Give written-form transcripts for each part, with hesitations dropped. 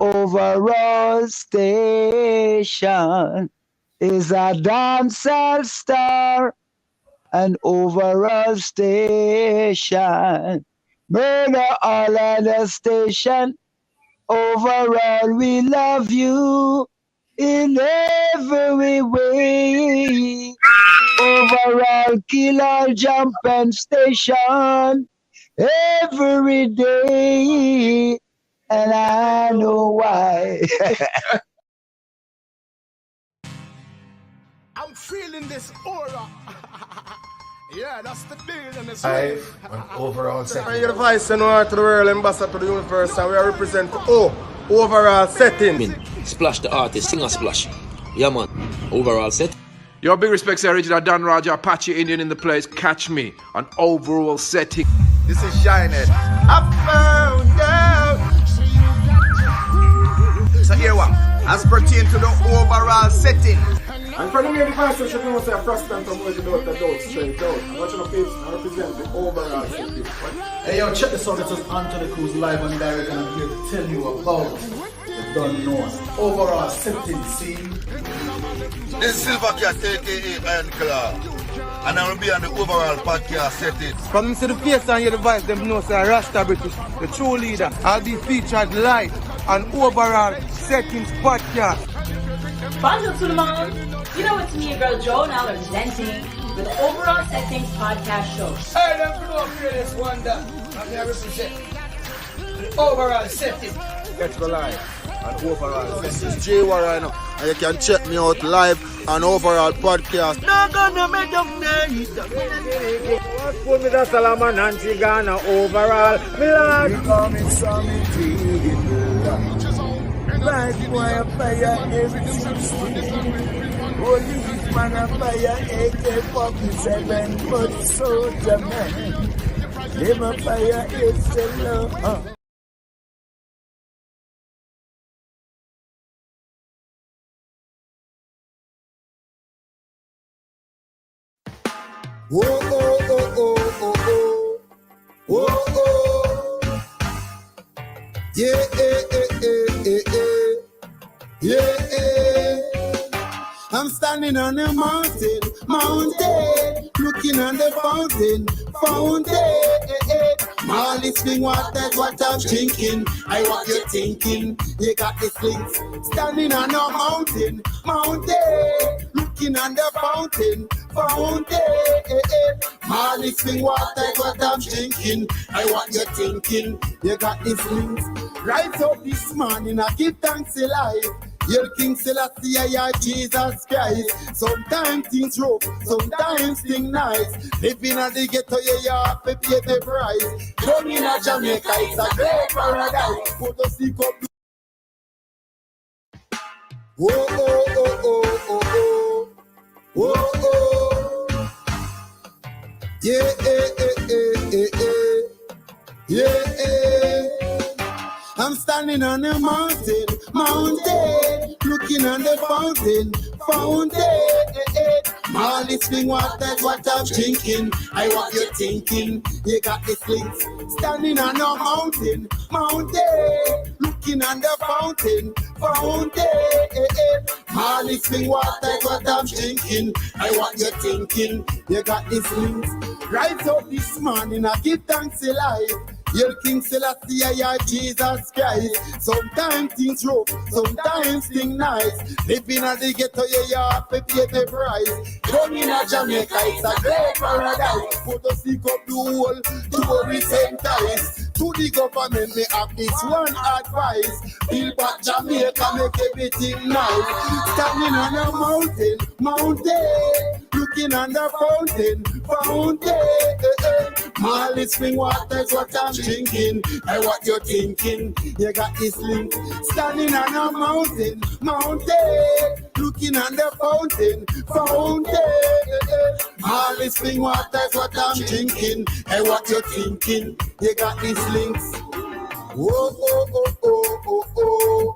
Overall station is a dancehall star. An overall station. Murder all of the station. Overall, we love you in every way. Overall, killer jumping station every day. And I know why. I'm feeling this aura. Yeah, that's the deal in this Live on Overall setting. You're the vice to the world, ambassador to the universe, and we are represent overall setting. Splash the artist, sing a splash. Yeah, man. Overall set. Your big respects, original Dan Raja, Apache Indian in the place. Catch me on Overall setting. This is Shining. I found out. So here what? As pertain to the overall setting. And for the main device, you should know say a first time from where you do the dots straight out. I'm watching the page and represent the overall setting. Hey yo, check this out. This is Anthony Cruz live and direct, and I'm here to tell you about the Don't Know overall setting scene. This is Silver Cat, aka Iron Claw, and I will be on the overall podcast setting. From them see the face and hear the voice, them know say Rasta British, the true leader. I'll be featured live on overall settings podcast. Bonjour tout le monde. You know it's me, your girl Joe, now representing with the Overall Settings podcast show. Hey, don't know fearless wonder. I'm here represent the overall setting. Catch me live on overall. This is J Warren, and you can check me out live on overall podcast. Not gonna make them night. Put me the Salaman and Tigana overall. Milan. Like wire fire every 16. Holy man a fire AK-47, but soldier man. Them a fire is the love. Whoa, oh, oh, oh, oh, oh. Whoa, oh. Yeah, I'm standing on a mountain, looking on the fountain. Molly spring water's what I'm drinking. I what you're thinking. You got the slings. Standing on a mountain, looking on the fountain. Molly spring water's what I'm drinking. I what you're thinking. You got the slings. Rise up this morning, I give thanks alive. Your King Selassie, I Jesus Christ. Sometimes things rough, sometimes things nice. Living at the ghetto, you have to pay the price. Coming in Jamaica, it's a great paradise. Put the stick up. Whoa, oh, oh, oh, oh, oh. Whoa, oh. Yeah. I'm standing on a mountain, looking on the fountain. Molly spring water's what I'm drinking. I what you're thinking. You got the slings. Standing on a mountain, looking on the fountain. Molly spring water's what I'm drinking. I what you're thinking. You got the slings. Rise up this morning, I give thanks alive. Your King Selassie, I Jesus Christ. Sometimes things rough, sometimes things nice. Living at the ghetto, you have to pay the price. Coming in Jamaica, it's a great paradise. Put the stick up the whole to every same ties. To the government, they have this one advice. Build back Jamaica, make everything nice. Standing on a mountain, looking on the fountain. Molly spring water's what I'm drinking. I what you're thinking. You got this link. Standing on a mountain, looking on the fountain. Molly spring water's what I'm drinking. I what you're thinking. You got these links. Whoa, oh, oh, oh, oh, oh.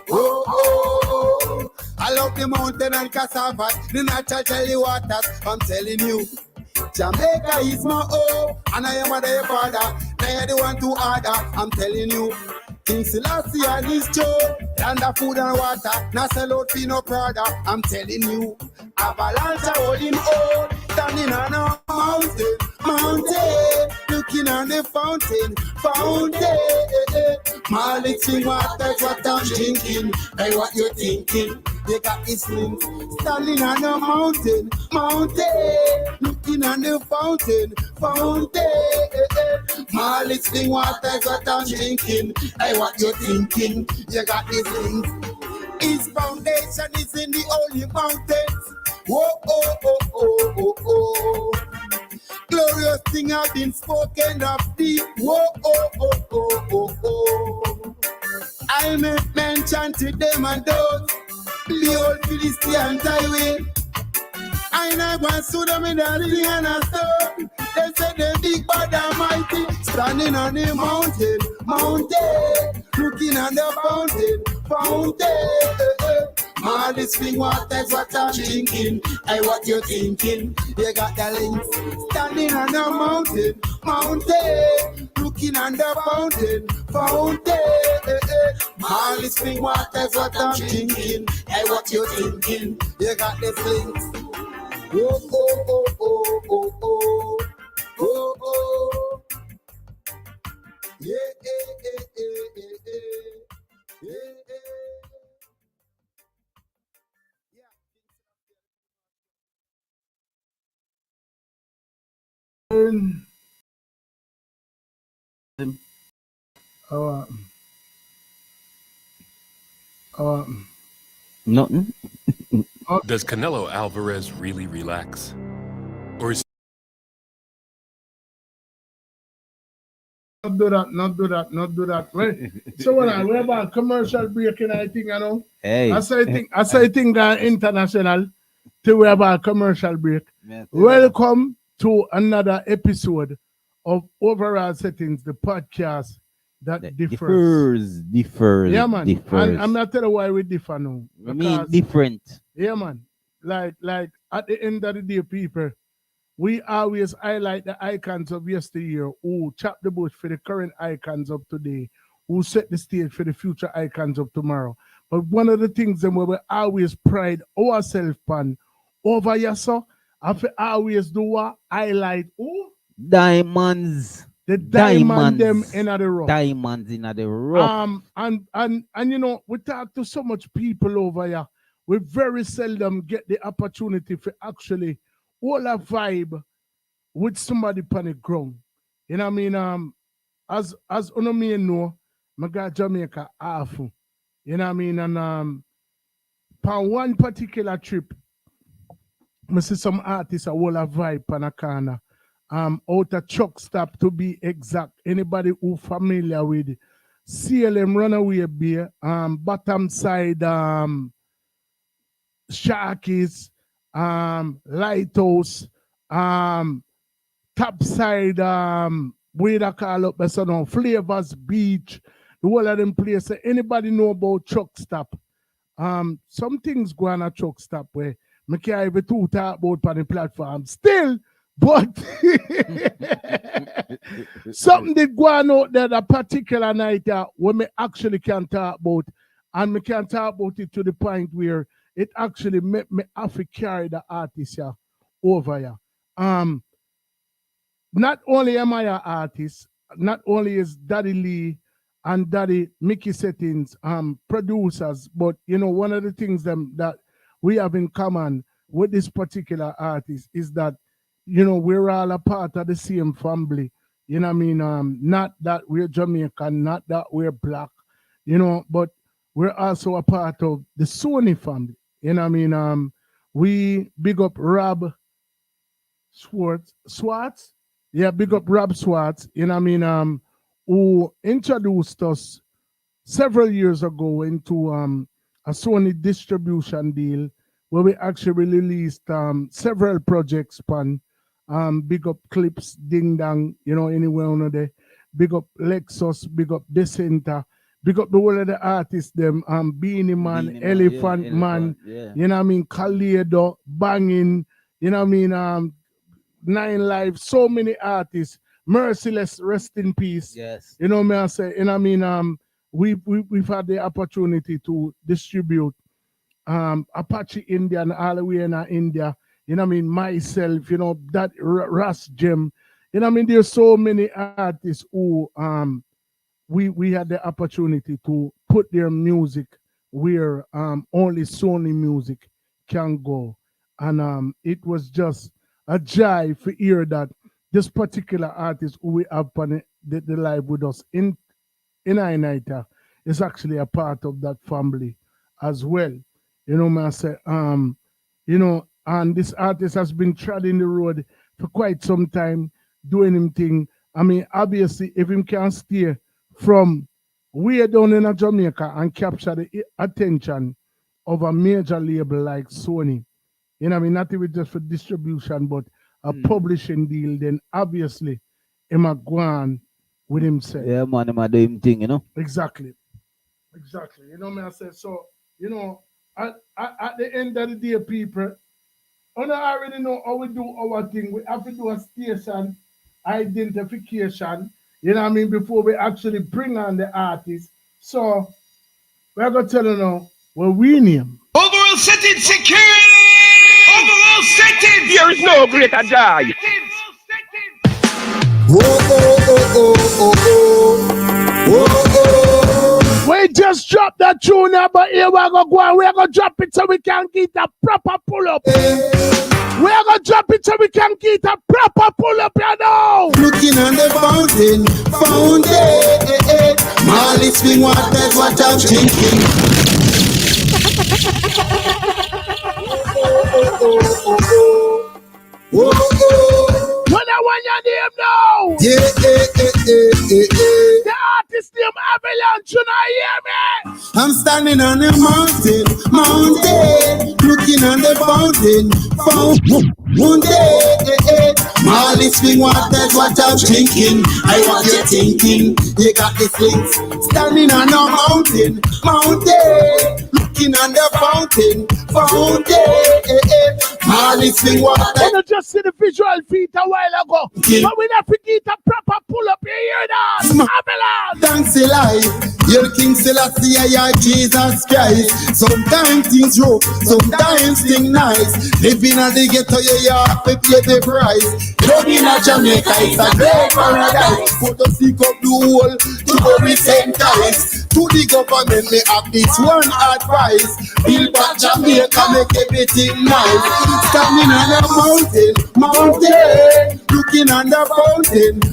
Oh, oh. I love the mountain and cassava, the natural jelly waters. I'm telling you, Jamaica is my home, and I am a their father. Now you're the one to order. I'm telling you, King Selassie and his Joe. Land of food and water, not sell out for no Prada. I'm telling you, avalanche hold him all. Standing on a mountain, looking on the fountain. Malik sing water's what I'm drinking. Hey, what you thinking? They got his slings standing on a mountain, looking on the fountain. Malik sing water's what I'm drinking. Hey, what you thinking? You got his slings. His foundation is in the holy mountains. Whoa, oh, oh, oh, oh, oh. Glorious thing have been spoken of deep. Whoa, oh, oh, oh, oh, oh. I make mention to them and those. The old Philistine highway. I never saw them in the lily and a stone. They said they big bad and mighty. Standing on the mountain, looking on the fountain. All this thing water's what I'm drinking. Hey, what you thinking? You got the links. Standing on the mountain, looking on the fountain. All this thing water's what I'm drinking. Hey, what you thinking? You got the links. Oh, oh, oh, oh, oh, oh, oh, oh. Yeah, yeah, yeah, yeah, yeah, yeah, Nothing. Does Canelo Alvarez really relax? Or is Not do that. Right. So we're about commercial breaking, I think, you know. Hey. I say think international to we about commercial break. Welcome to another episode of Overall Settings, the podcast that differs. Yeah, man. And I'm not telling you why we differ now. I mean different. Yeah, man. Like at the end of the day, people, we always highlight the icons of yesteryear who chop the bush for the current icons of today, who set the stage for the future icons of tomorrow. But one of the things that we always pride ourselves on over here, so I always do what highlight who? Diamonds. The diamond them in the rough. Diamonds in the rough. And you know, we talk to so much people over here. We very seldom get the opportunity for actually hold a vibe with somebody on the ground. You know what I mean? As you may know, I got Jamaica half. You know what I mean? And on one particular trip, I see some artists a hold a vibe on a corner. Out a truck stop to be exact. Anybody who familiar with CLM Runaway Beer, bottom side Sharkies, Lighthouse, top side where they call up Flavors Beach, the whole of them places. Anybody know about truck stop? Some things go on a truck stop where I can't even talk about on the platform still. But something did go on out there that particular night when we actually can talk about, and we can talk about it to the point where it actually made me have to carry the artist over here. Not only am I an artist, not only is Daddy Lee and Daddy Mickey Settings producers, but you know, one of the things that we have in common with this particular artist is that, you know, we're all a part of the same family. You know what I mean? Not that we're Jamaican, not that we're black, you know, but we're also a part of the Sony family. You know what I mean? We big up Rob Swartz. Yeah, big up Rob Swartz, you know what I mean? Who introduced us several years ago into a Sony distribution deal where we actually released several projects on big up Clips, Ding Dang, you know, anywhere on there. Big up Lexus, big up Decenter, big up the whole of the artists, them Beanie Man, Elephant Man, you know what I mean, Kaledo, Banging, you know what I mean, Nine Live, so many artists, Merciless, rest in peace. Yes. You know me I say, you know what I mean, we've had the opportunity to distribute Apache India and all the way in India. You know what I mean? Myself, you know, that Ras Gem. You know what I mean? There's so many artists who we had the opportunity to put their music where only Sony music can go. And it was just a joy to hear that this particular artist who we have on the live with us in Inaita is actually a part of that family as well. You know, man, I say, you know, and this artist has been treading the road for quite some time, doing him thing. I mean, obviously, if him can stay from way down in Jamaica and capture the attention of a major label like Sony, you know what I mean, not even just for distribution, but a publishing deal, then obviously, him a go on with himself. Yeah, man, him a do him thing, you know? Exactly. Exactly. You know what I say? So, you know, at the end of the day, people, I already know how we do our thing. We have to do a station identification, you know what I mean, before we actually bring on the artist. So, we're going to tell you now what we name. Overall setting secure! Overall setting! There is no greater joy. We just dropped that tune now, but here we're going to go and we're going to drop it so we can get a proper pull up. We're going to drop it so we can get a proper pull up, you know. Looking on the fountain. Molly swing what that's what I'm thinking. What I want your name now? The artist name Avalanche, you know, hear me? I'm standing on the mountain, looking on the fountain. Molly swing what that's what I'm thinking. I want you thinking. You got the things. Standing on the mountain, looking on the fountain. Molly swing what that's. You just see the visual feet a while ago. But we have to get a proper pull up. You hear that? Avalanche. Thanks a life. Your King Selassie, I Jesus Christ. Sometimes things rough, sometimes things nice. Living at the ghetto, you have to pay the price. Living at Jamaica, it's a great paradise. Put the seek up the whole to go with same ties. To the government, they have this one advice. Build back Jamaica, make everything nice. Standing on a mountain, looking on the fountain.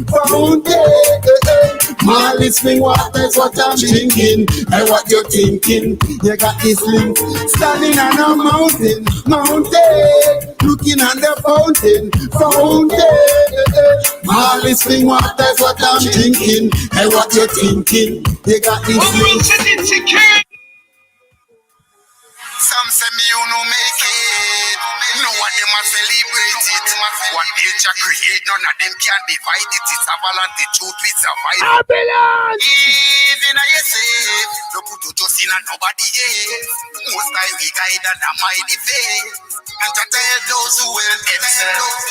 Molly swing what that's what I'm thinking. And what you're thinking, you got this link. Standing on a mountain, looking on the fountain. Molly swing what that's what I'm thinking. And what you're thinking, you got this link. Some say me you no make it. No one them a celebrate it. What nature create, none of them can divide it. It's avalanche, the truth we survive. Avalanche! Even I yourself, no put to just in and nobody else. Most time we guide and a mighty faith. And to tell those who will themselves,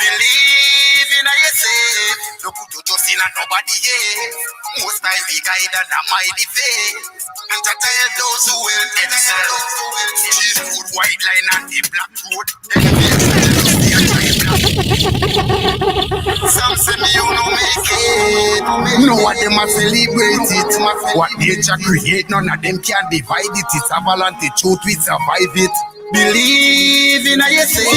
believe in yourself. No put to just in and nobody else. Most time we guide and a mighty faith. And to tell those who will themselves. She's good white line and the black road. Some say me you no make it. No one them a celebrate it. What nature create, none of them can divide it. It's avalanche, the truth we survive it. Believe in yourself.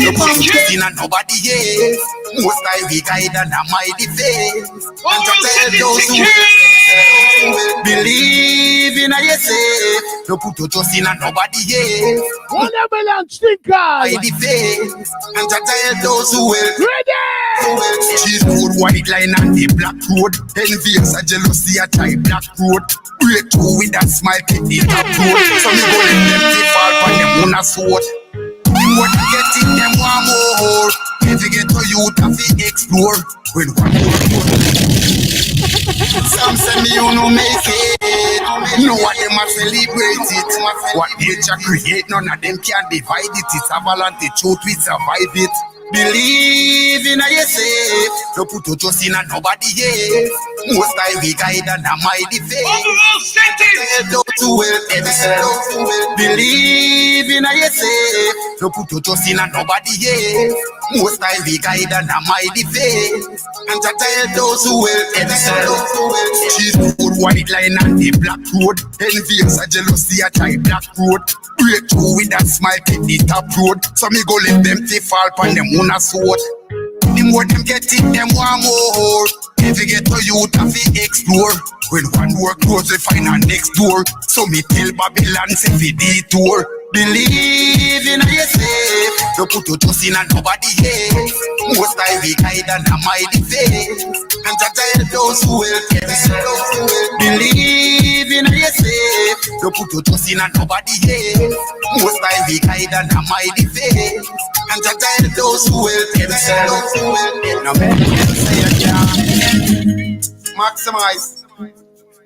No put in and nobody else. Most time we guide and a mighty faith. And to tell those who believe in yourself. No put your trust in and nobody else. One Avalanche sticker. Mighty faith. And to tell those who will. Ready. She's good white line and the black road. Envious and jealousy a try black road. Break through with that smile, keep the top road. So me go let them keep fall on them on a sword. What you get in them one more. If you get to youth, have to explore. When one more. Some say me you no make it. No one them a celebrate it. What nature create, none of them can divide it. It's avalanche, the truth we survive it. Believe in yourself. Don't put your trust in nobody else. Most time we guide and a mighty faith. Overall settings. Don't do well themselves. Believe in yourself. Don't put your trust in nobody else. Most time we guide and a mighty faith. And to tell those who will themselves. She's good white line and the black road. Envious and jealousy a try black road. Break through with that smile in the top road. So me go let them fall upon them on a sword. The more them get it, them want more. If you get to youth, have to explore. When one door close, we find our next door. So me tell Babylon, say we detour. Believe in yourself. Don't put your trust in nobody else. Most time we guide and a mighty faith. And to tell those who will themselves. Believe in yourself. Don't put your trust in nobody else. Most time we guide and a mighty faith. And to tell those who will themselves. No matter what say again. Maximize,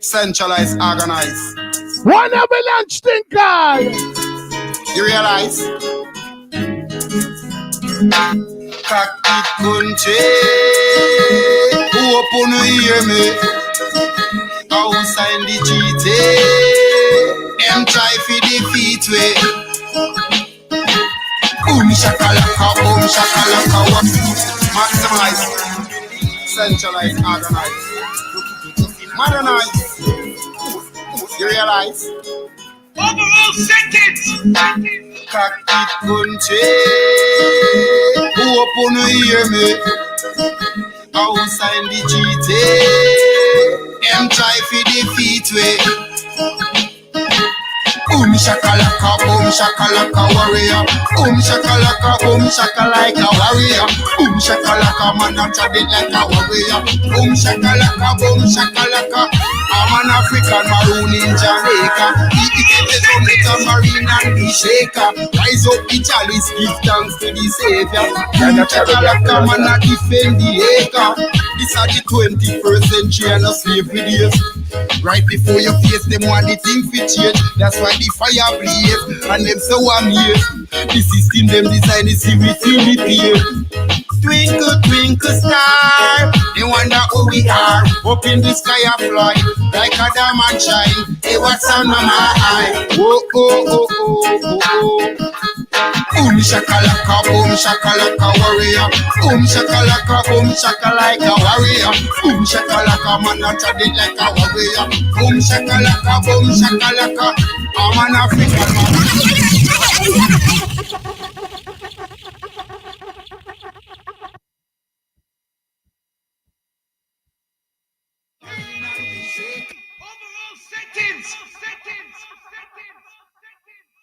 centralize, organize. One avalanche thing, guys. You realize? Cockpit country, open hear me. Outside the GT, them try to defeat we. Shakalaka, shakalaka, maximize, centralize, organize, modernize. You realize? Overall settings. Cockpit country, open hear me. Outside the GT, them try to defeat we. Shakalaka, warrior. Shakalaka, like a warrior. Shakalaka, man, I'm trading like a warrior. Shakalaka, I'm an African maroon in Jamaica. The marine and the shaker. Rise up the chalice, give thanks to the Savior. Shakalaka, man, I defend the acre. This are the 21st century and a slavery days. Right before your face, them want the thing to change. That's why the fire blaze, and them so amazed. The system them design is see we feel the pain. Twinkle, twinkle star, they wonder who we are. Up in the sky I fly, like a diamond shine. Hey, what's on my eye? Oh, oh, oh, oh, oh, oh. Shakalaka, warrior. Shakalaka, like a warrior. Shakalaka, man, I'm trading like a warrior. Shakalaka, I'm an African man.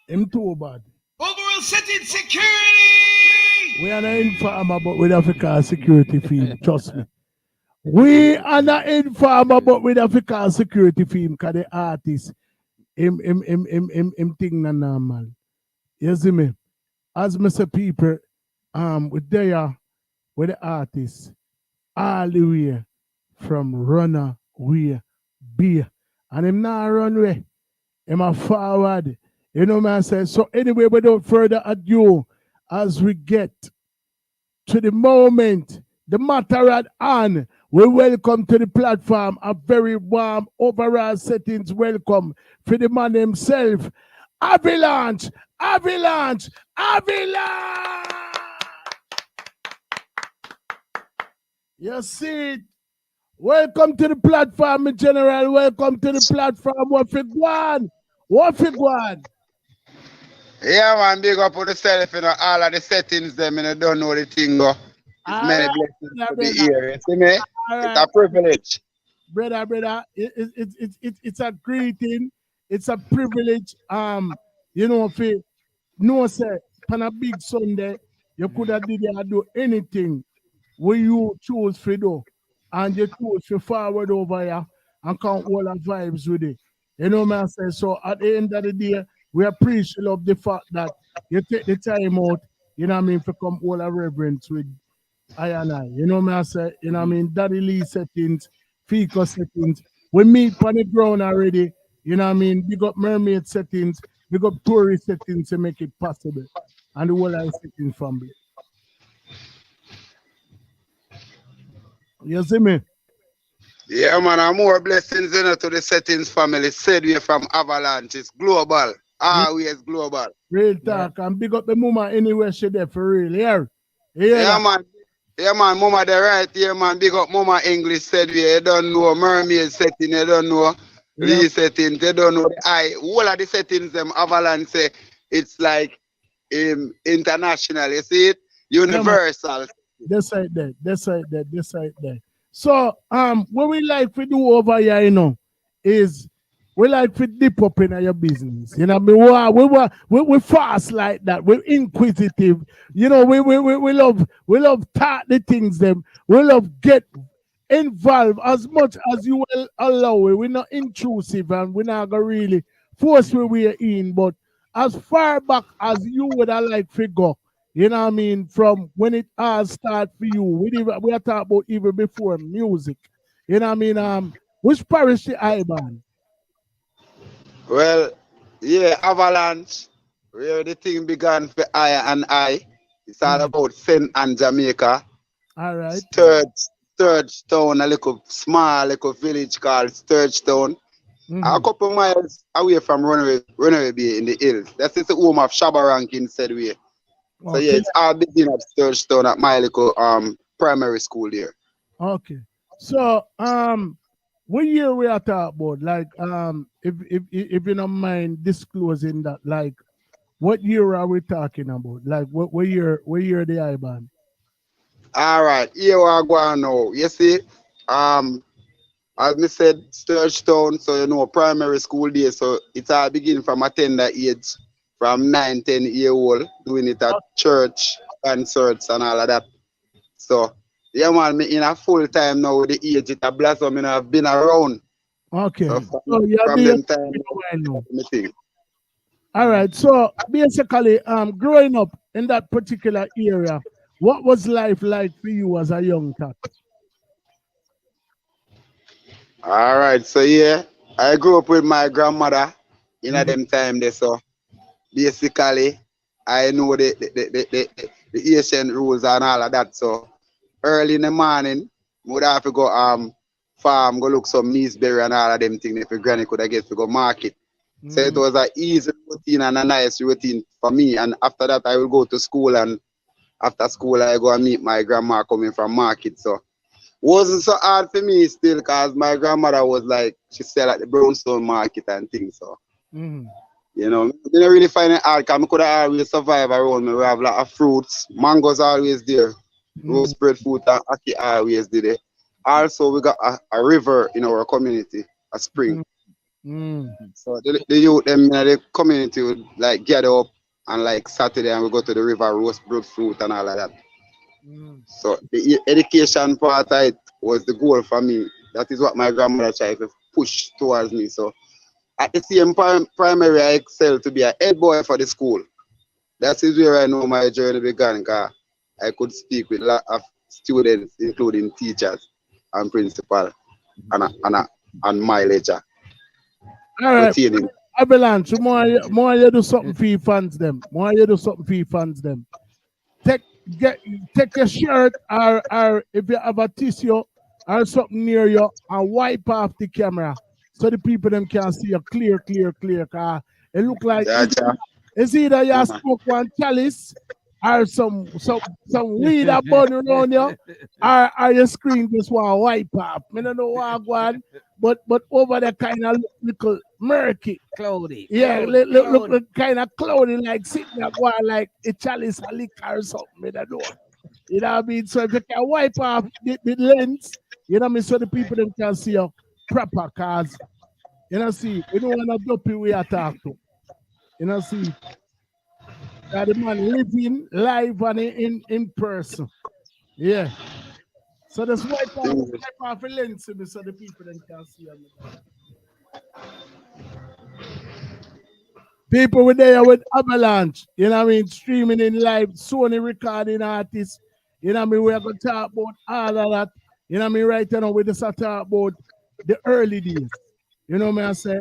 Him too bad. Overall settings security. We are not informer, but we have to call security team. Trust me. We are not informer, but we have to call security team because the artist, him thing na normal. You see me? As me say people, with the artists, all the way from runaway beer. And him not run away. Him a forward. You know what I say? So anyway, without further ado, as we get to the moment, the matter at hand, we welcome to the platform a very warm overall settings welcome for the man himself. Avalanche! Avalanche! Avalanche! You see it? Welcome to the platform, in general. Welcome to the platform. What for one? What for one? Yeah, man, big up on yourself, you know, all of the settings, them, you know, don't know the thing, go. It's many blessings to be here, you see me? It's a privilege. Brother, it's a greeting, it's a privilege, you know, if you know, say, on a big Sunday, you could have do anything where you choose to do, and you choose to forward over here and count all the vibes with it. You know what I say? So at the end of the day, we appreciate of the fact that you take the time out, you know what I mean, to come all our reverence with I and I. You know what I say? You know what I mean? Daddy Lee settings, Fico settings. We meet on the ground already. You know what I mean? Big up mermaid settings, big up tourist settings to make it possible. And the whole other settings family. You see me? Yeah, man, and more blessings to the settings family. Said we from Avalanche. It's global. Always global. Real talk. And big up the mama anywhere she there for real. Yeah. Yeah, man. Yeah, man. Mama, they right here, man. Big up Mama English said we. You don't know mermaid setting. You don't know Lee settings. They don't know the eye. All of the settings, them Avalanche say it's like international. You see it? Universal. That's right there. That's right there. That's right there. So, what we like to do over here, you know, is we like to dip up in your business. You know, we fast like that. We're inquisitive. You know, we love talk the things them. We love get involved as much as you will allow it. We're not intrusive and we're not gonna really force where we're in. But as far back as you would have like to go, you know what I mean, from when it all start for you. We are talking about even before music. You know what I mean? Which parish the Iban? Well, yeah, Avalanche, where the thing began for I and I. It's all about St. Anne, Jamaica. All right. Sturgetown, a little village called Sturgetown. A couple miles away from Runaway Bay in the hills. That's the home of Shabba Rankin said we. So yeah, it's all beginning at Sturgetown at my little primary school there. Okay. So what year we are talking about? Like if you don't mind disclosing that, like what year are we talking about? Like what year the IBAN? All right, here we are going now. You see, as I said, Sturgetown, so you know, primary school there, so it's all beginning from a tender age, from 9-10-year-old, doing it at church, concerts and all of that. So yeah, man, me in a full time now with the age it a blossom, and I've been around. Okay. So from them time, all right. So basically, growing up in that particular area, what was life like for you as a young cat? All right, so yeah, I grew up with my grandmother in them time there, so basically I know the Asian rules and all of that. So early in the morning, we would have to go farm, go look some measeberry and all of them things if your granny could get to go market. So it was an easy routine and a nice routine for me. And after that I will go to school, and after school I go and meet my grandma coming from market. So wasn't so hard for me still, because my grandmother was like, she sell at the Brownstone market and things. So you know, I didn't really find it hard because I could have always survive around me. We have a lot of fruits. Mangoes always there. Rose breadfruit and ackee always did it. Also, we got a river in our community, a spring. So the youth them in the community would like gather up and like Saturday and we go to the river, roast breadfruit and all of that. So the education part of it was the goal for me. That is what my grandmother tried to push towards me. So at the same primary, I excelled to be a head boy for the school. That is where I know my journey began, because I could speak with a lot of students, including teachers and principal and my lecturer. All right. Avalanche, more you do something for your fans them. More you do something for your fans them. Take your shirt or if you have a tissue or something near you and wipe off the camera so the people them can see you clear. Cause it look like it's either you smoke one chalice or some weed that burn around you, or your screen just want to wipe off. I don't know what I want, but over there kind of little murky. Cloudy. Yeah, look kind of cloudy, like sitting at one like a chalice a liquor or something. I don't know. You know what I mean? So if you can wipe off the lens, you know what I mean, so the people them can see you proper, cause you know, see, we don't want to dopey we attack to. You know, see, the man living live and in person. Yeah. So that's wipe off the lens so the people then can see you. People were there with Avalanche, you know what I mean, streaming in live, Sony recording artists, you know what I mean, we're going to talk about all of that, you know what I mean, right now we just talk about the early days, you know what I say,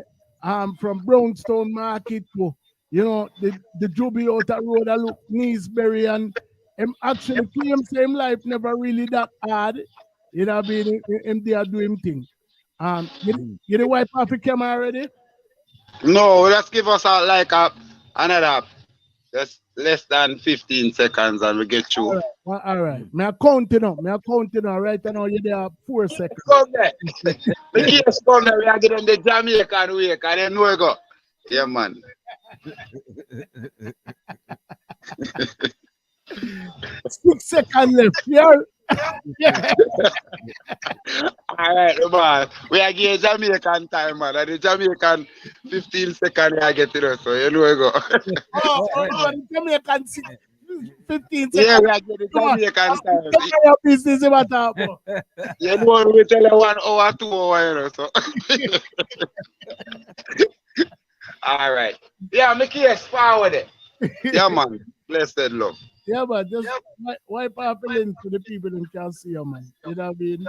from Brownstone Market to, you know, the Jubilee Outer Road, I look Neesbury, and actually claim same life never really that hard, You know, being him there do him thing. You the wipe off the camera already? No, just give us another just less than 15 seconds and we get through. All right. Me a count it up. Right now you there 4 seconds. Come there. The kids come there, we are getting the Jamaican way, and then we go. Yeah, man. 6 seconds left. Yeah. All right, man. We are getting Jamaican time, man. And the Jamaican 15 seconds we are getting us. So you know we go. The Jamaican 15 seconds. Yeah, we are getting Jamaican time. Your business about that. You know we tell you 1 hour, 2 hours, you know, so. All right. Yeah, make it forward it. Yeah, man. Blessed love. Yeah, but just wipe off the link to the people who can see you, man. You know what I mean?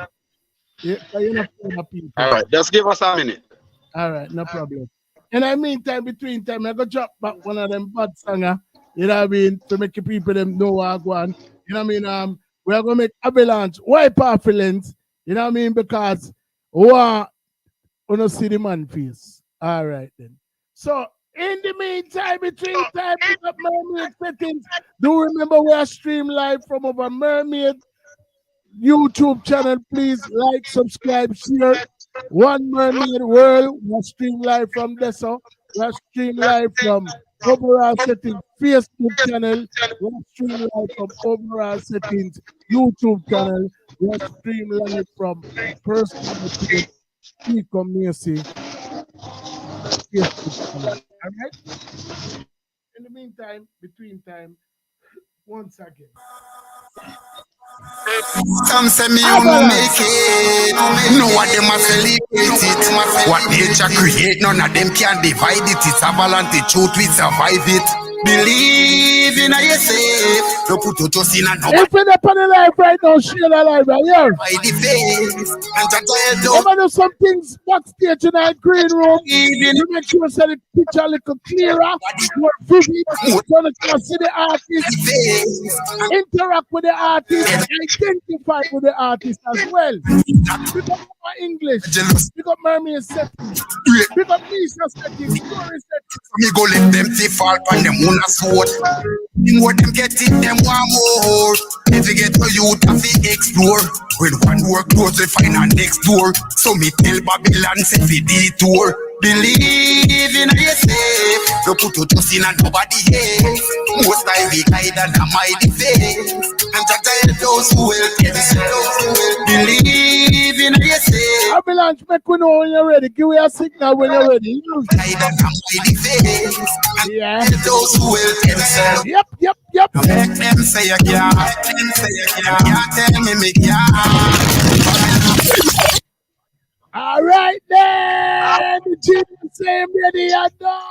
You're not the people. All right, just give us a minute. All right, no problem. In the meantime, between time, I go drop back one of them bad songs, you know what I mean, to make the people them know what I go on. You know what I mean? We are going to make Avalanche wipe off the lens, you know what I mean, because we want to see the man face. All right, then. So, in the meantime, between time, pick up Mermaid settings. Do remember we are stream live from our Mermaid YouTube channel. Please like, subscribe, share. One Mermaid World. We're stream live from Deso. We're stream live from Overall Settings Facebook channel. We're stream live from Overall Settings YouTube channel. We're stream live from Personal Speak on Mercy. All right. In the meantime, between time, once again. Some say me you no make it. No one them a celebrate it. What nature create, none of them can divide it. It's avalanche, the truth we survive it. Believe in yourself. Don't put your trust in nobody. If you're up on the live right now, share the live right here. By the face and I'm gonna do some things backstage in that green room. You make sure that the picture a little clearer, more vivid. So that you can see the artist, interact with the artist, identify with the artist as well. Pick up my English, pick up Mermaid settings, pick up Lisa settings, story settings. Me go let them see fall on them on a sword. What them get it, them want more. If you get to youth, have to explore. When one work close, we find a next door. So me tell Babylon, say fi detour. Believe in yourself. Don't put your trust in nobody else. Most I be guide and a mighty face. And to tell those who will tell us. Believe in yourself. Avalanche, make we know when you're ready. Give me a signal when you're ready. Guide and a mighty face. And tell those who will tell us. Yep. Make them say you can't. Can't tell me can't. All right, then. The team say ready and now.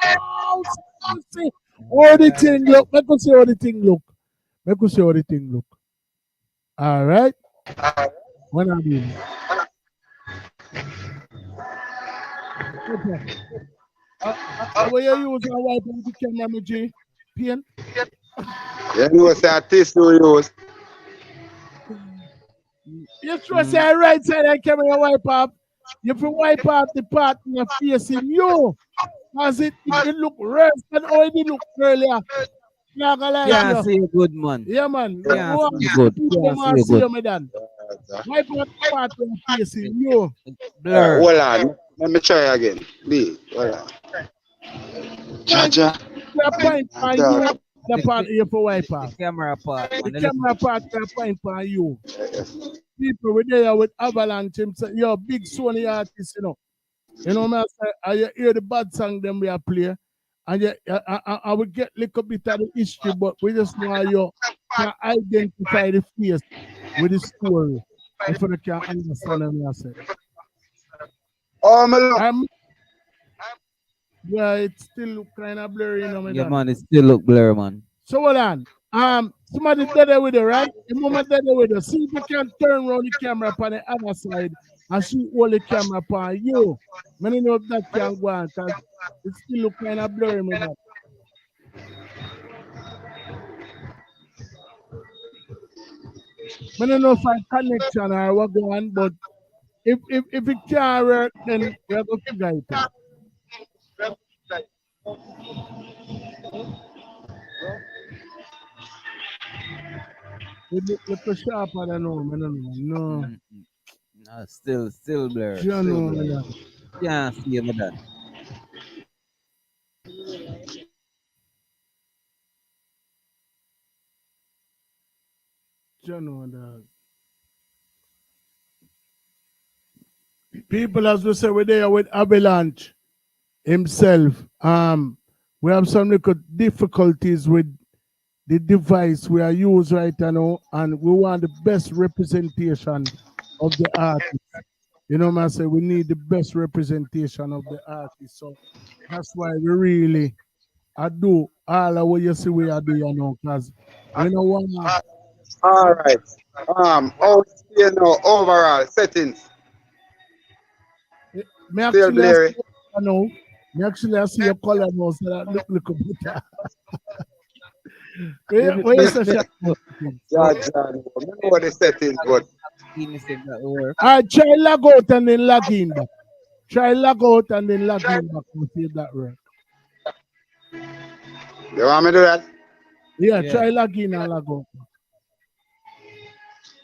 How the thing look. Make us see how the thing look. All right. What are you? Okay. What you use and wipe with the camera, my G? Pen? You know, say artist who use. You sure say right side of the camera wipe up? You can wipe out the part in your face in you. As it look worse than how it look earlier. Yeah, see you good, man. Yeah, man. Yeah, see you good. Wipe out the part in your face in you. Blur. Hold on. Let me try again. Hold on. Jaja. Point on you. The part you for wipe out. The camera part. The camera part can point on you. People with there with Avalanche, you're a big Sony artist, you know. You know what I say? I hear the bad song them we are play, and I will get a little bit of the history, but we just want you to identify the face with the story. If you can understand what I say. Oh, my Lord. Yeah, it still look kind of blurry, you know. Yeah, man, it still look blurry, man. So hold on. Somebody dead there with it, right? The moment dead there with it. See if you can turn around the camera upon the other side and see all the camera upon you. I don't know if that can go on because it still look kind of blurry, man. I don't know if I connection or what go on, but if it can't work, then we have to figure it out. It look sharper than no, I don't know. No. No, still blur. You Still know, blur. man. Can't see him with that. You know, dog. People, as we say, we're there with Avalanche himself. We have some little difficulties with the device we are using right now, and we want the best representation of the artist. You know what I say? We need the best representation of the artist. So that's why we really do all of what you see we are doing, you know, because we don't want to. All right. How you know overall settings? Me Still actually, blurry. me actually I see your color now, so that look better. Where you say shot? Yeah, John. I know what the settings, but Try log out and then log in back. Try log out and then log in back and see if that work. You want me to do that? Yeah, try log in and log out.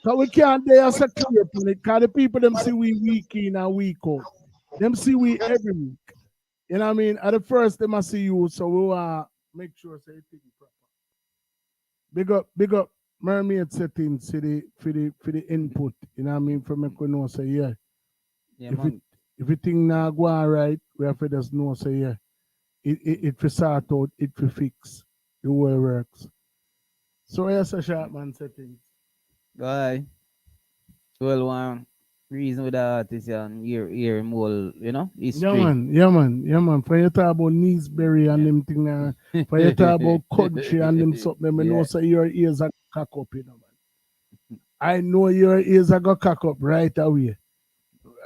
So we can't dare secure on it, because the people them see we week in and week out. Them see we every week. You know what I mean? At the first they must see you, so we want to make sure say everything proper. Big up mermaid settings for the input. You know what I mean? For me to know say yeah. If it thing not go on right, we have to just know say yeah. It for sort out, it for fix the way it works. So here's a sharp man settings. Bye. Well, one reason with the artist and hear more, you know, history. Yeah man. For you talk about Neesberry and them thing, for you talk about country and them something, I know say your ears are cock up, you know, man. I know your ears are gonna cock up right away.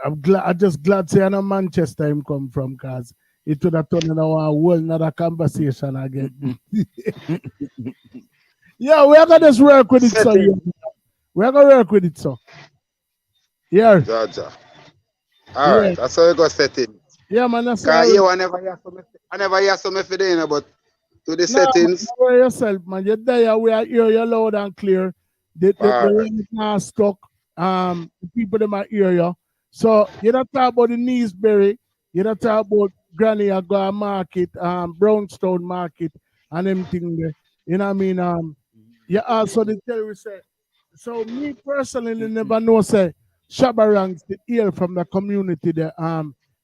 I'm just glad say I know Manchester him come from, cause it would have turned into a whole another conversation again. Yeah, we are gonna just work with it, so yeah. We are gonna work with it, so. Yeah. Georgia. All right, that's how you go settings. Yeah, man, that's how I never hear something for you, but to the settings. Don't worry yourself, man. You're there, we are hear you loud and clear. The rain is not stuck. The people them are hear you. So you don't talk about the Neesberry, you don't talk about Granny Agua Market, Brownstone Market, and them thing there. You know what I mean? You also the tell we say. So me personally never know say Shabarangs the hear from the community there.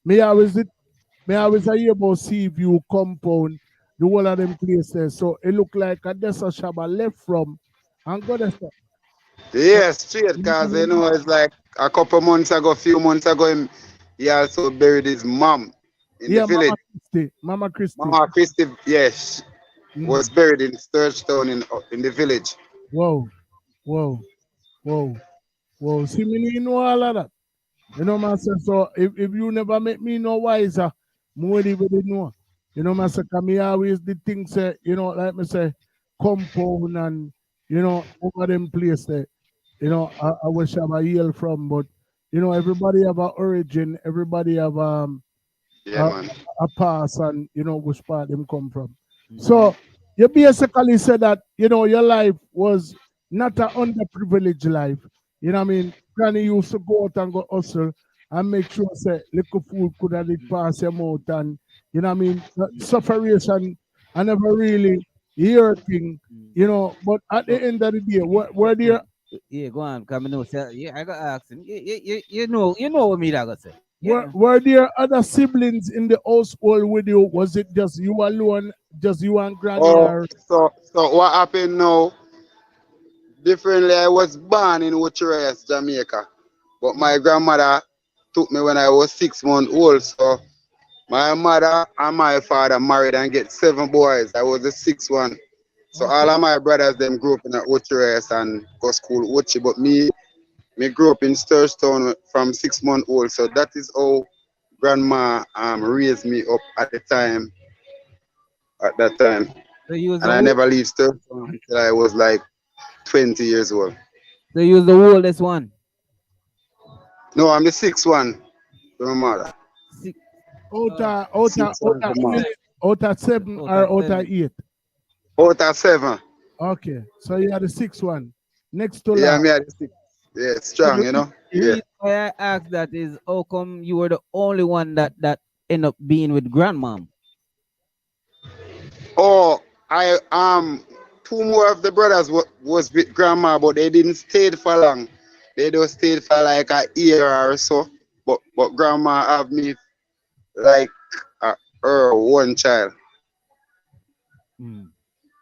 Me always hear about Seaview compound, the whole of them places. So it look like that's a Shaba left from and go there. Yeah, straight, because you know it's like a couple months ago, few months ago, he also buried his mom in the village. Mama Christie. Mama Christie, yes, was buried in Sturgetown in the village. Whoa. See, me know all of that. You know, myself. So if you never make me no wiser, more than you know. You know, myself, me always the things say, you know, like me say, compound and you know, over them place there. You know, I wish I have a heal from, but you know, everybody have a origin, everybody have a past, and you know which part them come from. So you basically said that you know your life was not an underprivileged life. You know what I mean? Granny used to go out and go hustle and make sure say little food could have it pass your mouth, and you know what I mean? Sufferation I never really hear thing, you know, but at the end of the day, where there. Yeah, go on, come in. Yeah, I got to ask him. You know what me that got say. Were there other siblings in the household with you? Was it just you alone, just you and Granny? So what happened now? Differently, I was born in Uchurayas, Jamaica, but my grandmother took me when I was 6 months old. So my mother and my father married and get 7 boys. I was the 6th one. So all of my brothers them grew up in Uchurayas and go school Uchi, but me grew up in Sturgetown from 6 months old. So that is how grandma raised me up at that time. So and I never leave Sturgetown until I was like 20 years old. So you use the oldest one. No, I'm the sixth one for my mother. Six one for mom. Out of 7 or out of 8? Out of 7. Okay, so you are the 6th one. Next to Yeah, last. me are the 6th. Yeah, strong, you know. The Yeah. reason why I asked that is how come you were the only one that end up being with grandmom? Oh, I 2 more of the brothers was with grandma, but they didn't stay for long. They just stayed for like a year or so. But grandma have me like her one child.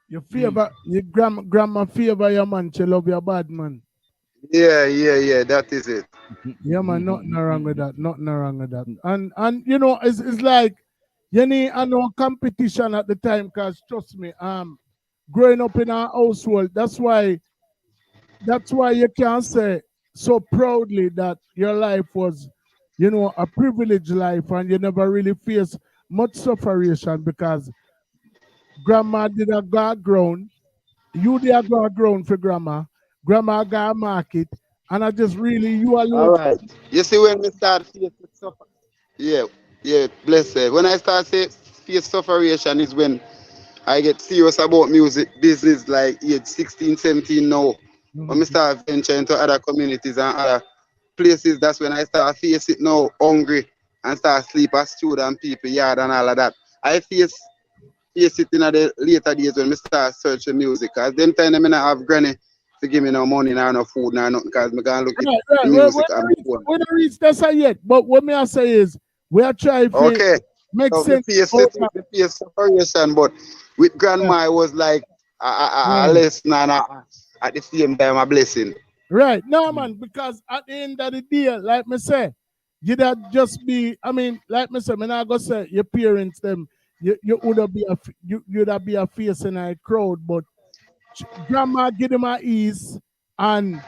You favor your grandma favor your man, she love your bad man. Yeah, that is it. Yeah, man, nothing wrong with that. Nothing wrong with that. And you know, it's like you need no competition at the time, because trust me, growing up in our household, that's why you can say so proudly that your life was, you know, a privileged life and you never really faced much suffering, because grandma did a God grown, you did a God grown for grandma got a market, and I just really you alone. All right. You see when we start facing suffer. Yeah, blessed. When I start face sufferation is when I get serious about music business, like age 16, 17 now. When I start venturing into other communities and other places, that's when I start face it now, hungry, and start sleep as student people yard and all of that. I face it in the later days when I start searching music. Because then time I not have granny to give me no money, no food, no nothing, because I can look at music on my phone. We don't reach that yet, but what me I say is we are trying to make sense. The face separation, but with grandma it was like a lesson and at the same time a blessing. Right. No, man, because at the end of the day, like me say, you that just be, I mean, like me say, me not go say your parents them, you would be a face in a crowd, but grandma give them a ease, and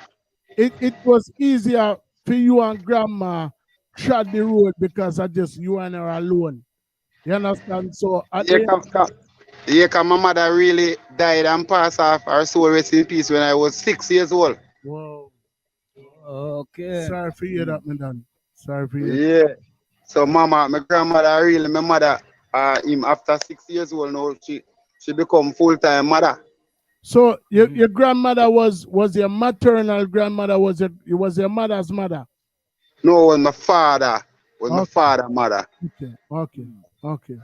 it was easier for you and grandma trod the road because I just you and her alone. You understand? So at the end, Because my mother really died and passed off her soul rest in peace when I was 6 years old. Wow. Okay. Sorry for you that, man. Sorry for you. Yeah. So my grandmother really, my mother, him after 6 years old now, she become full-time mother. So your grandmother was your maternal grandmother, was your mother's mother? No, it was my father. My father mother. Okay.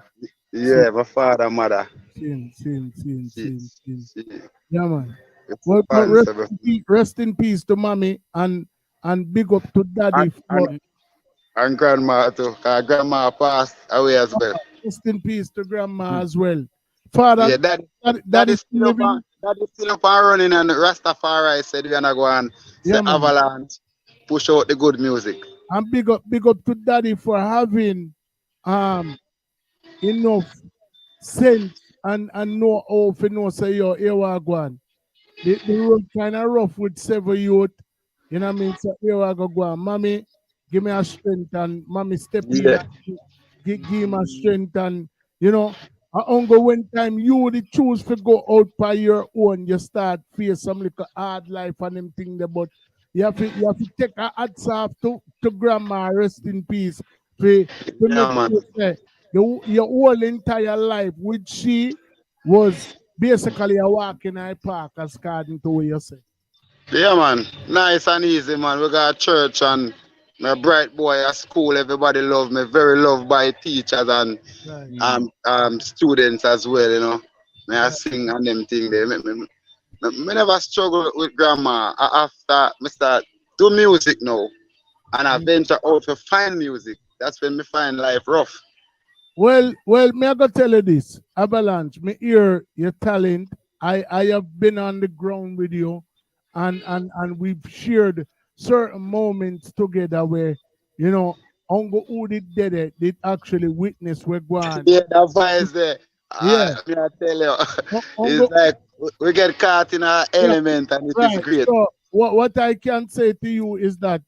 Yeah, my father mother. Same. Yeah, man. Well, rest in peace to mommy and big up to daddy. And grandma too. Grandma passed away as well. Rest in peace to grandma as well. Father, yeah, daddy still up and running, and Rastafari said we're gonna go and say Avalanche, push out the good music. And big up to daddy for having enough sense and know how to know say yo here we go on. The road kind of rough with several youth. You know what I mean? So here we go on. Mommy, give me a strength, and mommy step in, give him a strength, and you know, when time you would choose to go out by your own, you start face some little hard life and them thing there, but you have to take a hats off to grandma, rest in peace. Your whole entire life, which she was basically a walk in a park, as according to what you say. Yeah, man. Nice and easy, man. We got a church and my bright boy at school. Everybody love me. Very loved by teachers and students as well, you know. I sing and them thing there. Me never struggle with grandma. After I start do music now, and I venture out to find music. That's when me find life rough. Well, me I go tell you this, Avalanche. Me hear your talent. I have been on the ground with you, and we've shared certain moments together where, you know, Uncle who did actually witness where going. Yeah, that vibe there. I tell you, it's like we get caught in our element, and it is great. So what I can say to you is that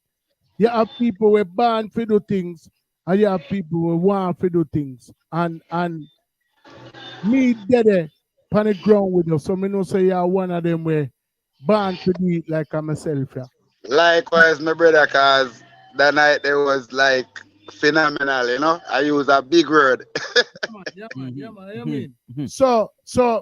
you have people who are born to do things, and you have people who want to do things. And me did it on the ground with you. So me know say you are one of them where born to do it like I'm myself. Yeah. Likewise, my brother, cause that night there was like phenomenal, you know. I use a big word. Yeah, man, I mean. So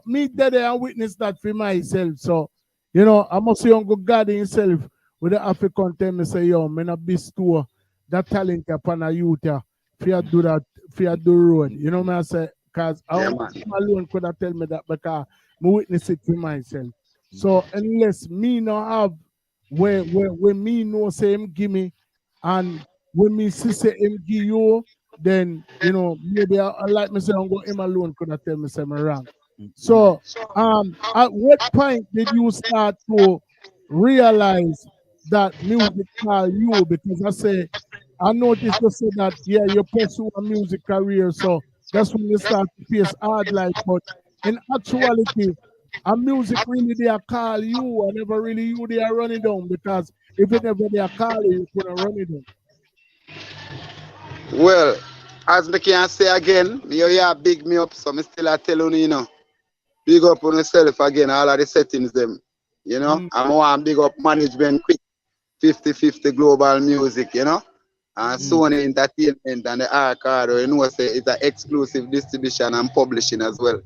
me that I witness that for myself. So, you know, I must say on God himself with the African tell me say, yo, me not bestow that talent upon a youth yeah, fear do that, fear do road. You know what I say? Cause I alone could have tell me that because I witness it for myself. So unless me not have where me know say him give me and when me see say him give you, then you know maybe I like me say I'm go him alone could have tell me say I'm wrong. So at what point did you start to realize that music call you? Because I noticed you say that yeah you pursue a music career, so that's when you start to face hard life. But in actuality, a music really they are call you, and never really you they are running down because if it never they are call you, you couldn't run it down. Well, as me can say again, you big me up, so me still a tell you, you know, big up on yourself again, all of the settings them. You know, I'm one big up management quick 50-50 global music, you know. And Sony Entertainment and the Arcado, you know, say it's an exclusive distribution and publishing as well.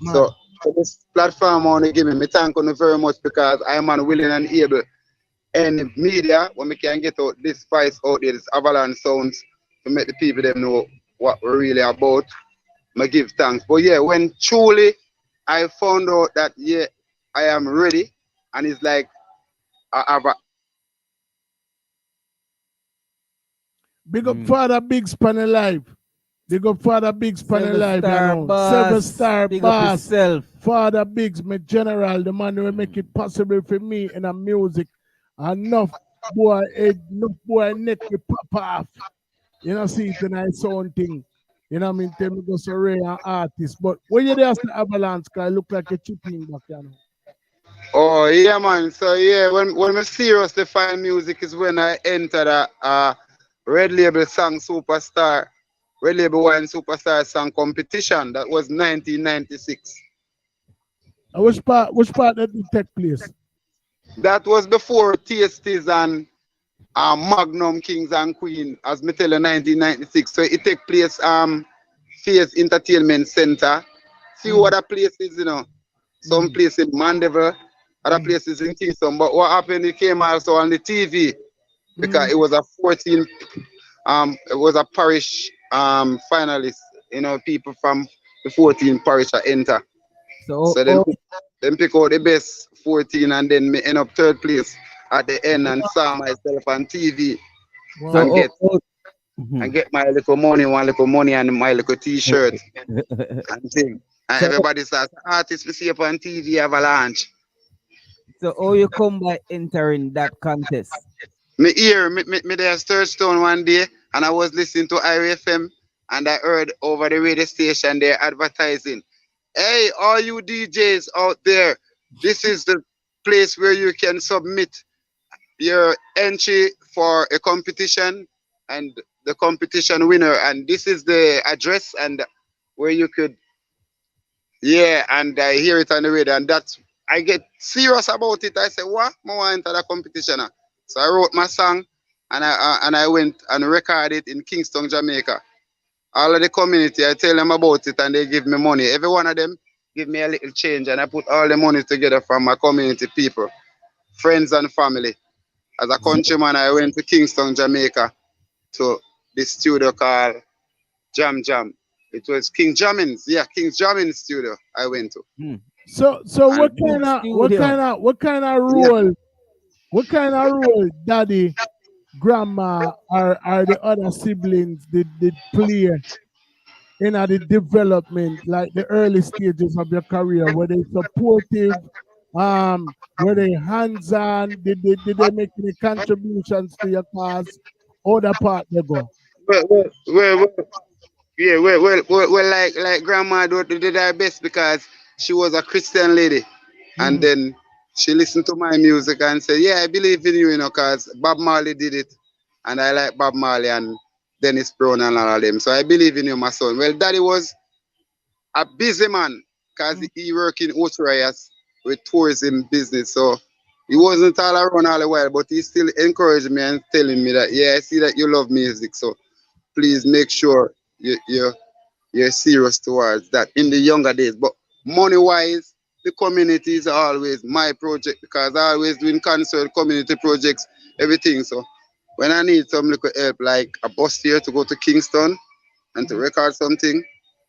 So for this platform I want to give me thank you very much because I'm willing and able. And media, when we can get out this spice out there, this Avalanche sounds to make the people them know what we're really about. I give thanks. But yeah, when truly I found out that yeah, I am ready, and it's like I have a Big up Father Big Span Alive. Big up Father Big Span Alive. Seven Star Big up Boss. yourself. Father Biggs, my general, the man who make it possible for me in a music. Enough boy head, enough boy neck will pop off. You know, see it in a sound thing. You know what I mean? Tell me go so rare artist. But when you there the Avalanche, cause look like a chipping back, you know. oh yeah man. So yeah, when I seriously find music is when I enter the Red Label Song Superstar, Red Label Wine Superstar Song Competition. That was 1996. Which part that did take place? That was before TSTs and Magnum Kings and Queen, as me tell you, 1996. So it take place Phase Entertainment Center. Few other places, you know. Some place in Mandeville, other places in Kingston. But what happened, it came also on the TV because it was a 14 it was a parish finalist, you know, people from the 14 parish that enter. So then pick out the best 14 and then me end up third place at the end and saw myself on TV and get my little money, one little money and my little t-shirt and thing. And everybody says, artists we see up on TV, Avalanche. So how you come by entering that contest? Me there Sturstone one day and I was listening to IRFM and I heard over the radio station they're advertising. Hey, all you DJs out there, this is the place where you can submit your entry for a competition and the competition winner. And this is the address and where you could, yeah, and I hear it on the radio. And that's, I get serious about it. I say, what? I want to enter the competition. So I wrote my song and I went and recorded it in Kingston, Jamaica. All of the community, I tell them about it and they give me money. Every one of them give me a little change and I put all the money together from my community people, friends and family. As a countryman, I went to Kingston, Jamaica to this studio called Jam Jam. It was King Jammins, yeah, King Jammins studio I went to. So what kind of role daddy, grandma are the other siblings did play in the development, like the early stages of your career? Were they supportive? Were they hands-on? Did they make any contributions to your cause? Other part they go. Well, like grandma did her best because she was a Christian lady, and then she listened to my music and said, "Yeah, I believe in you, you know, because Bob Marley did it, and I like Bob Marley and Dennis Brown and all of them. So I believe in you, my son." Well, daddy was a busy man because he worked in Australia with tourism business, so He wasn't all around all the while, but he still encouraged me and telling me that, yeah, I see that you love music, so please make sure you're serious towards that in the younger days. But money-wise, the community is always my project because I always doing concert, community projects, everything. So when I need some little help, like a bus fare to go to Kingston and to record something,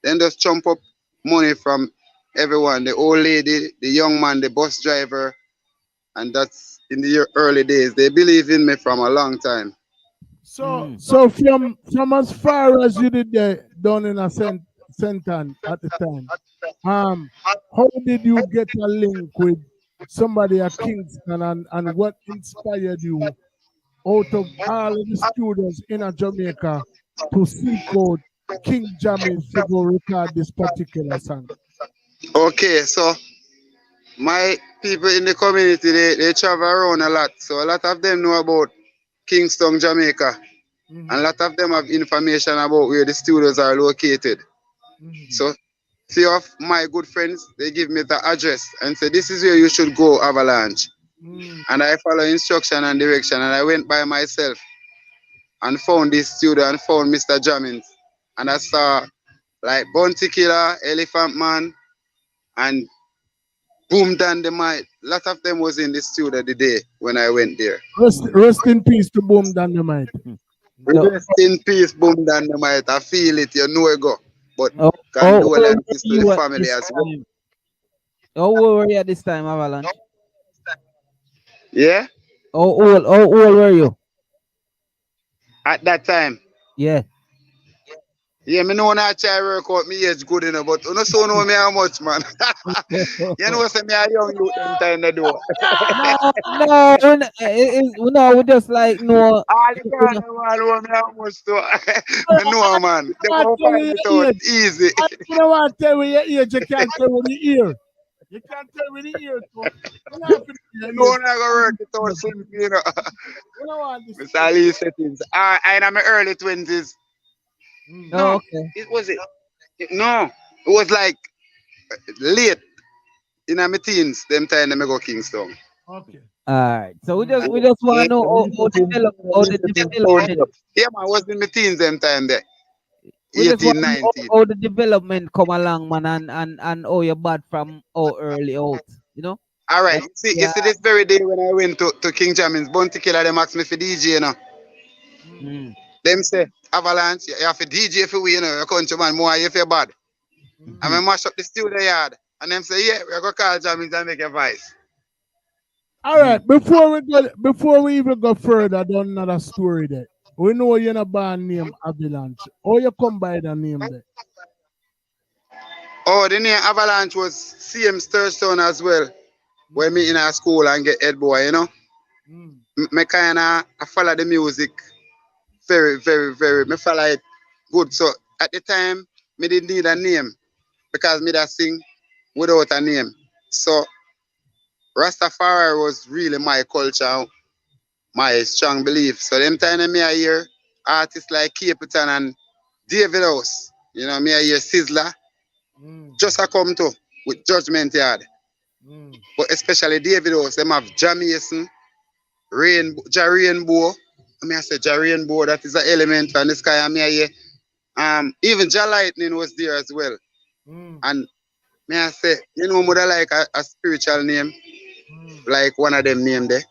then just chump up money from everyone, the old lady, the young man, the bus driver, and that's in the early days. They believe in me from a long time. So from as far as you did there down in a Senton at the time, how did you get a link with somebody at Kingston and what inspired you out of all of the students in Jamaica to seek out King Jammys to go record this particular song? Okay, so my people in the community, they travel around a lot. So a lot of them know about Kingston, Jamaica. And a lot of them have information about where the studios are located. So few of my good friends, they give me the address and say, this is where you should go, Avalanche. And I follow instruction and direction, and I went by myself and found this studio and found Mr. Jammins. And I saw like Bounty Killer, Elephant Man, and Boom Dynamite. A lot of them was in the studio the day when I went there. Rest in peace to Boom Dynamite. Rest in peace, Boom Dynamite. I feel it, you know it go. But condolences to the family as well. How old were you at this time, Avalanche? Yeah? How old were you? At that time? Yeah. Yeah, me know when I try to work out my age good enough, but you don't so know me how much, man. You know, say me a young youth them time they do. No, we just like no. All the time, man, know me how much too. I know, man. They won't find it out easy. You know what? Tell me your age, you can't tell with the ear. You can't tell with the ear. You know when I go work it out simple, you know. You know what? Mr. Ali settings. I'm in my early 20s. No, okay. It was it. No, it was like late in my teens. Them time they go Kingston. Okay. All right. So we just want to know how the development. Yeah, man, I was in my teens them time there. We just 18, want to 19. know how the development come along, man, and how you're bad from how early out, you know? All right. See, you see this very day when I went to King Jammins, Bounty Killer, them asked me for DJ, you know. Them say, Avalanche, you have to DJ for we, you know, your countryman, more if you're bad. And I mash up the studio yard. And them say, yeah, we're going to call Jammins and make a voice. All right, before we even go further down another story there, we know you're in a band named Avalanche. How you come by the name there? Oh, the name Avalanche was CM Sturstone as well. When me in our school and get head boy, you know. Me kind of follow the music very, very, very. Me follow it good. So at the time, me didn't need a name because me that sing without a name. So Rastafari was really my culture, my strong belief. So them time me I hear artists like Capitan and David House. You know, me I hear Sizzler. Just a come to with Judgment Yard. But especially David House, them have Jamaican, Rainbow. I mean I say Rainbow, that is an element from the sky. I mean I hear even Ja Lightning was there as well. And may I say, you know, would I like a spiritual name, like one of them name there.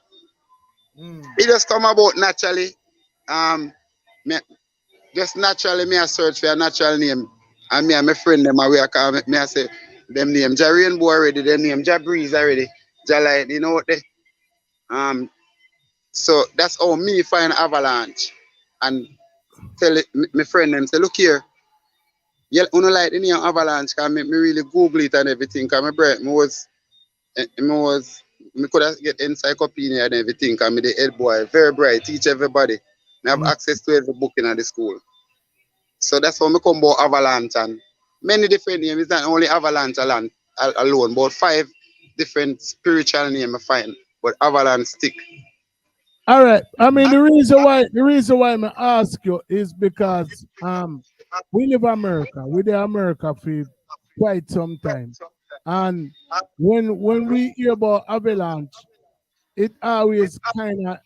It just come about naturally. Just naturally, me I search for a natural name, and me and my friend them away. Me I say them name Ja Rainbow already, them name Ja Breeze already, Ja Light, you know what they. So that's how me find Avalanche, and tell it, my friend them say, look here. Yeah, I don't like the name Avalanche because me really Google it and everything. Because me could have get encyclopedia and everything. Because me the head boy, very bright, teach everybody. I have access to every book in the school. So that's how me come about Avalanche and many different names. It's not only Avalanche alone, but 5 different spiritual names I find. But Avalanche stick. All right. I mean the reason why I ask you is because we live in America. We're in America for quite some time. And when we hear about Avalanche, it always kind of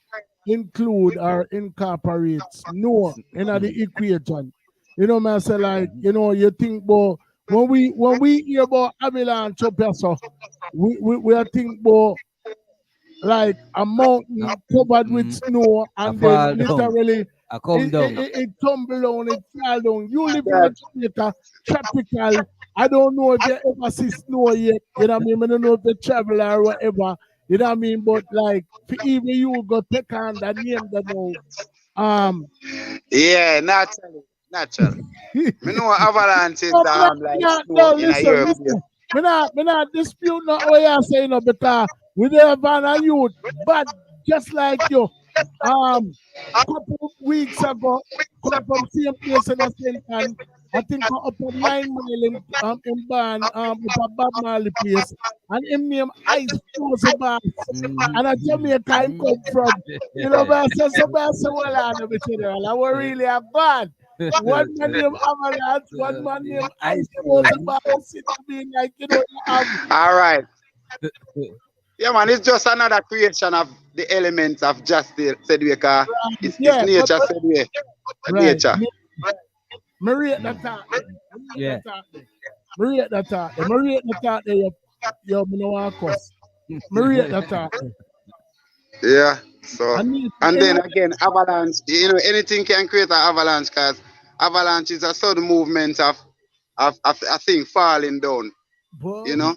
include or incorporates no in the equation. You know, man, say like, you know, you think about when we hear about avalanche up here, so we are think about like a mountain covered with snow and then literally it tumble down, it fall down. You live in Jamaica, tropical. I don't know if you ever see snow yet, you know what I mean? I don't know if you travel or whatever, you know what I mean? But like, for even you go take on that name that know. Yeah, naturally. Me know avalanche is like no, snow in a Europe. listen. Me not dispute not what you're saying, no, because we there van a youth, but just like you, couple of weeks ago, come from same place in the same time. I think up at 9 Mile in Ban, with a Bob Marley place, and him name Ice Frozen Bass, and a Jamaica him come from. You know, but I said, well, I know each other, and I was really a bad. One man named Avalanche, one man named Ice Frozen Bass, it being like, you know, All right. Yeah, man, it's just another creation of the elements of justice, said we, because it's nature, said we. Nature. Maria that talk. Yeah. Maria that talk. Maria that talk there, yo, me no want cuss. Maria that talk. Yeah. So and then again, avalanche. You know, anything can create an avalanche, because avalanche is a sudden movement of a thing falling down. You know.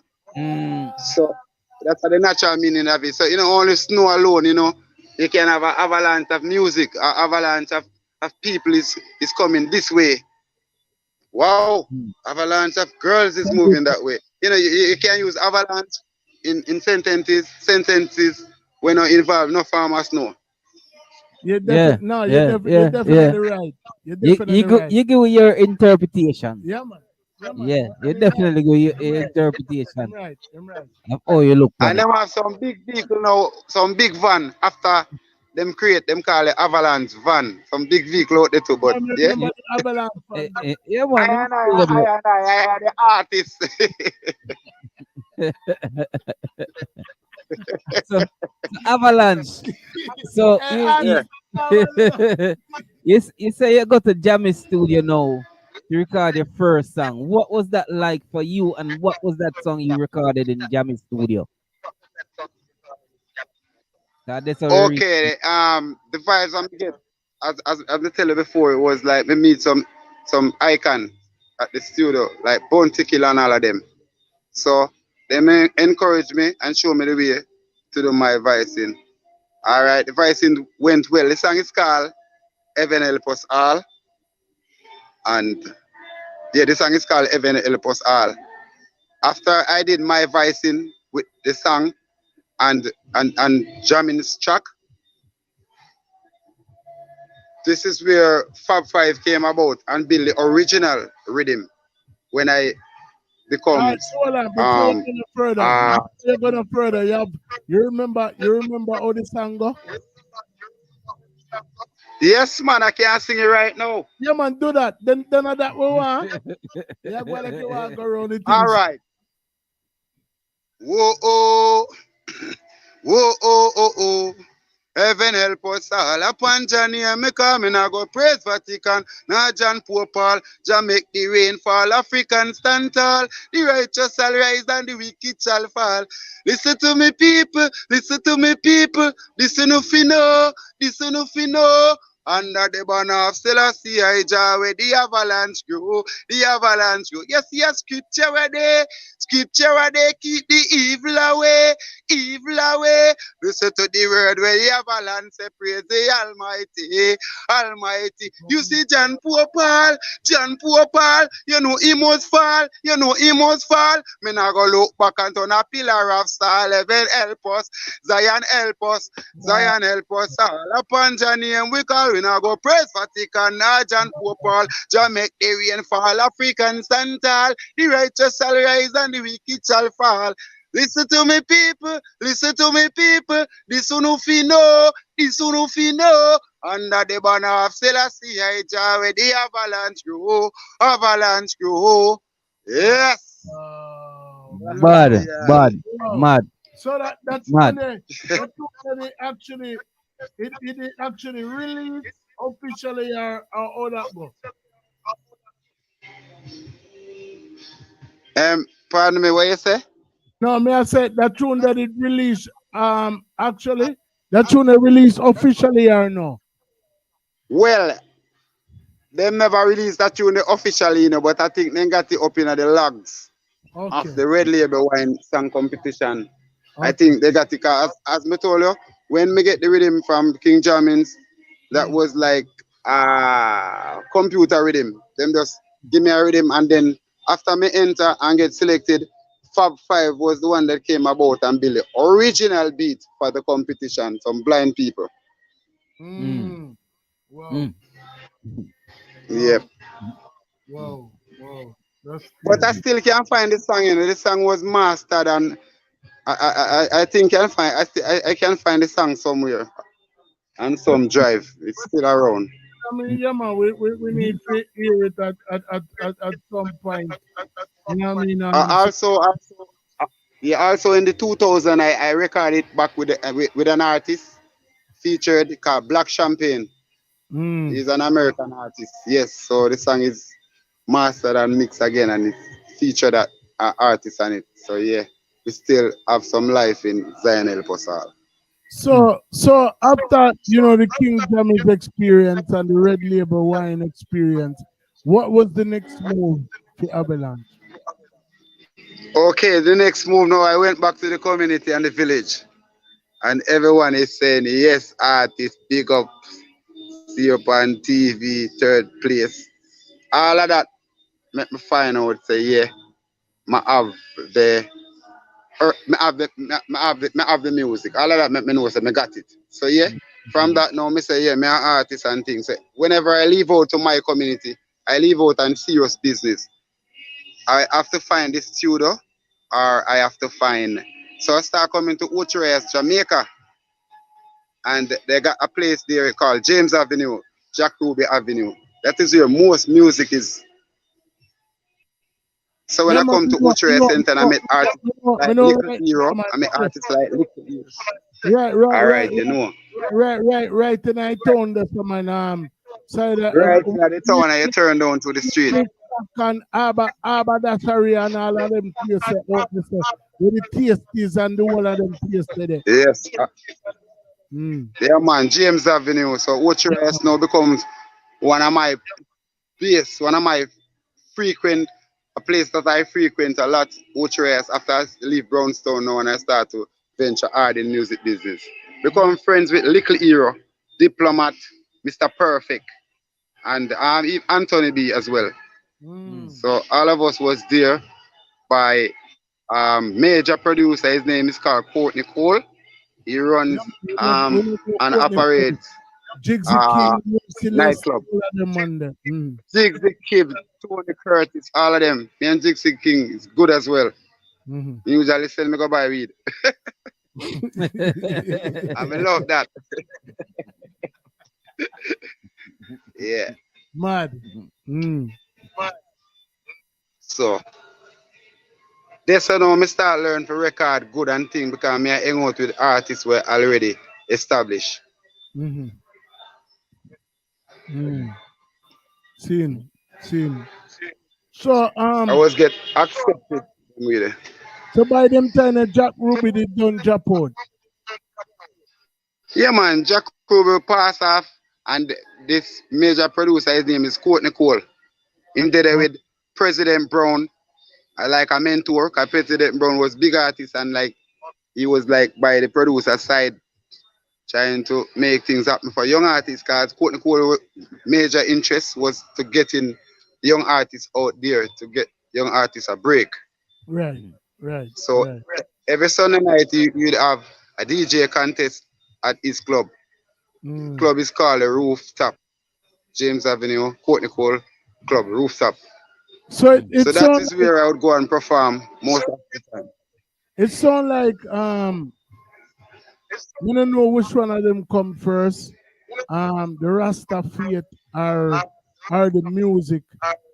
So that's the natural meaning of it. So you know, only snow alone, you know, you can have an avalanche of music, an avalanche of people is coming this way. Wow, avalanche of girls is moving that way. You know, you can use avalanche in sentences when not involve no farmer snow. You're definitely right. You're definitely right. You give your interpretation. Yeah, man. Yeah, you definitely go your interpretation. I'm right. Of how you look. And them have some big vehicle now, some big van after them call it avalanche van. Some big vehicle out there too, but yeah. Avalanche yeah, man. I the artist. so avalanche. So you say you go to Jammy Studio now to record your first song. What was that like for you, and what was that song you recorded in Jammy Studio? Okay, the vibes I'm getting, as I tell you before, it was like we meet some icon at the studio, like Bounty Killer and all of them. So they may encourage me and show me the way to do my voicing. All right, the voicing went well. The song is called Heaven Help Us All, and yeah, the song is called Heaven Help Us All. After I did my voicing with the song and jamming track, this is where Fab 5 came about and built the original rhythm when I become before you're going further, you remember how the song go? Yes, man, I can't sing it right now. Yeah, man, do that. Then that we want. Yeah, well, if you want to go around the things. All right. Whoa, oh. Whoa, oh, oh, oh. Heaven help us all. Upon Johnny and me come and I go praise Vatican. Now John Pope Paul, Jah make the rain fall. African stand tall. The righteous shall rise and the wicked shall fall. Listen to me people, listen to me people. Listen if you know, listen if you know. Under the banner of Selassie, I Jah where the avalanche grow, the avalanche grow. Yes, scripture where they keep the evil away, evil away. Listen to the word where the avalanche say praise the Almighty, Almighty. You see John Pope Paul, you know he must fall, Me now go look back and turn a pillar of star. Heaven help us, Zion help us, Zion help us all. Upon Johnny and we call. We now go praise Vatican, now John Pope Paul, Jah make the rain fall, African stand tall, the righteous shall rise and the wicked shall fall. Listen to me people, listen to me people, this one if you know, this one if you know. Under the banner of Selassie, I Jah where the avalanche grow, avalanche grow. Yes. Mad. So that's Mad. when it actually released officially or all that go. Pardon me, what you say? No, may I say that tune that it released actually that tune they released officially or no? Well, they never released that tune officially, but I think they got it up in the logs of the Red Label Wine Song Competition. I think they got it, as me told you, when me get the rhythm from King Jammins, that was like computer rhythm. Them just give me a rhythm, and then after me enter and get selected, Fab 5 was the one that came about and built the original beat for the competition, some blind people. Wow. Yep. Wow. But I still can't find the song, The song was mastered, and I think I can find the song somewhere on some drive. It's still around. I mean, yeah, man, we need to hear it at some point. You know what I mean? Also in the 2000, I recorded back with an artist featured called Black Champagne. He's an American artist. Yes, so the song is mastered and mixed again, and it featured that artist on it. So yeah, we still have some life in Zion El Posal. So after the King Jammins experience and the Red Label Wine experience, what was the next move to Avalanche? Okay, the next move now, I went back to the community and the village, and everyone is saying yes, artist, big up, see you on TV, third place. All of that make me find out say yeah, I have the music. All of that make me know say I got it. So yeah, from that now me say yeah, me an artist and things. So whenever I leave out to my community, I leave out on serious business. I have to find the studio, or I have to find. So I start coming to Utrecht, Jamaica, and they got a place there called James Avenue, Jack Ruby Avenue. That is where most music is. So when I come to Utrecht Center and I meet artists like Little Hero, I meet artists like Little Hero. Right. All right, you know. Right. And I told them some side right in the town, and you turn down to the street. And Abba Dasari and all of them places with the tasties and the whole of them places there. Yes. Yeah, man, James Avenue. So Utrecht now becomes one of my frequent, a place that I frequent a lot. Utrecht after I leave Brownstown now and I start to venture hard in music business. Become friends with Little Hero, Diplomat, Mr. Perfect, and Anthony B as well. So all of us was there by major producer. His name is called Courtney Cole. He runs and operates nightclub. Jigsy Kid, Tony Curtis, all of them. Me and Jigsy King is good as well. He usually sell me go buy weed. I love that. Yeah. Mad. So that's how I start learning to record good and thing because I hang out with artists who are already established. Seen. So I was get accepted with it. So by them time Jack Ruby did done Japan. Yeah man, Jack Ruby pass off and this major producer, his name is Courtney Cole. Him did it with President Brown. I like a mentor, because President Brown was big artist and like he was like by the producer side trying to make things happen for young artists because Courtney Cole major interest was to getting young artists out there to get young artists a break. Right. So every Sunday night you'd have a DJ contest at his club. Club is called the Rooftop. James Avenue, Courtney Cole Club, Rooftop. So that is where I would go and perform most of the time. It sounds like you don't know which one of them come first. The Rasta Faith or the music.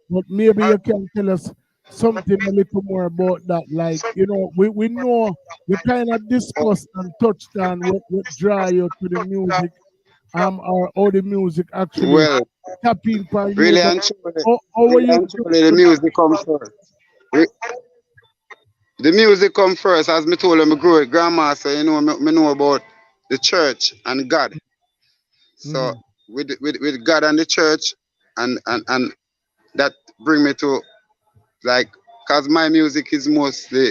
But maybe you can tell us something a little more about that. Like, you know, we know you kind of discussed and touched on what draw you to the music, or how the music actually Well, tapping for you. really But and truly, how were you the music come first. Re- The music come first, as me told you, me grew with grandma, so you know, me know about the church and God. So with God and the church, and that bring me to like, cause my music is mostly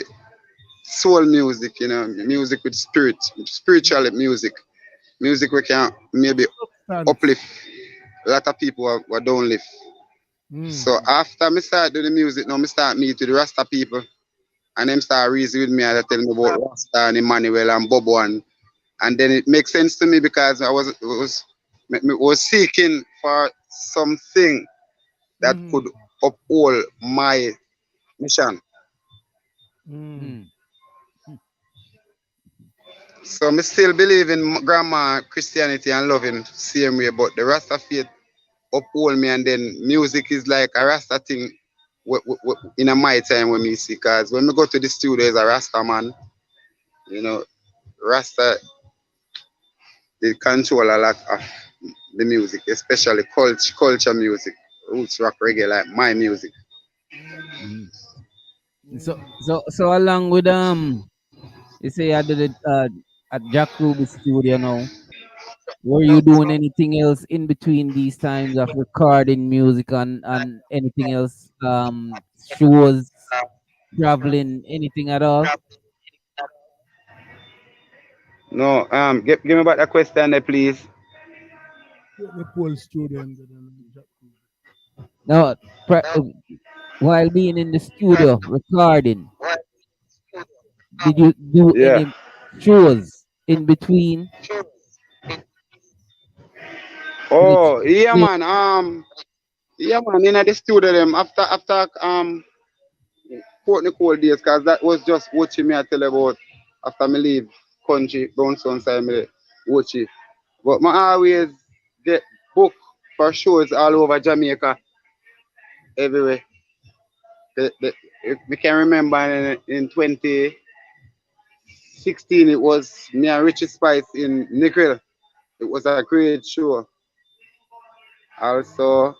soul music, you know, music with spirit, spiritual music we can maybe uplift a lot of people who don't live. So after me start doing the music, now me start meet with the Rasta people, and them start reason with me and they tell me about Rasta and Emmanuel and Bobo, and then it makes sense to me because I was seeking for something that could uphold my mission. So I still believe in grandma Christianity and loving same way, but the Rasta faith uphold me, and then music is like a Rasta thing in a my time when me see, cause when we go to the studio as a Rasta man, you know, Rasta they control a lot of the music, especially culture music, roots rock reggae like my music. So along with you say I did it at Jack Ruby studio now. Were you doing anything else in between these times of recording music and anything else? Shows, traveling, anything at all? No, give me back that question there, please. the Paul student? No, while being in the studio recording, did you do Yeah. any shows in between? Oh, yeah, man. Yeah, man. In the studio, them after Port Nicole days, cause that was just watching me. I tell you about after me leave country, Brownstone side, me watch it. But I always get booked for shows all over Jamaica, everywhere. We can remember in 2016, it was me and Richie Spice in Negril. It was a great show. Also,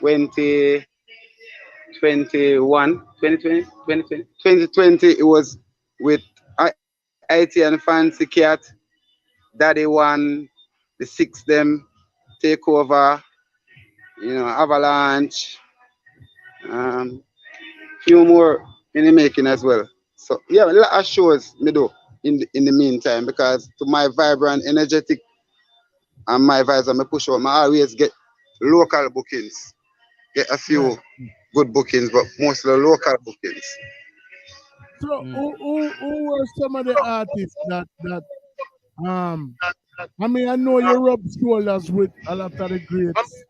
2021, 2020, it was with IT and Fancy Cat, Daddy One, the Six them, Takeover, you know, Avalanche, few more in the making as well. So yeah, a lot of shows me do in the meantime, because to my vibrant, energetic, and my vibes and my push out, I always get local bookings. Get a few good bookings, but mostly local bookings. So who were some of the artists that I mean, I know you rub shoulders with a lot of the greats.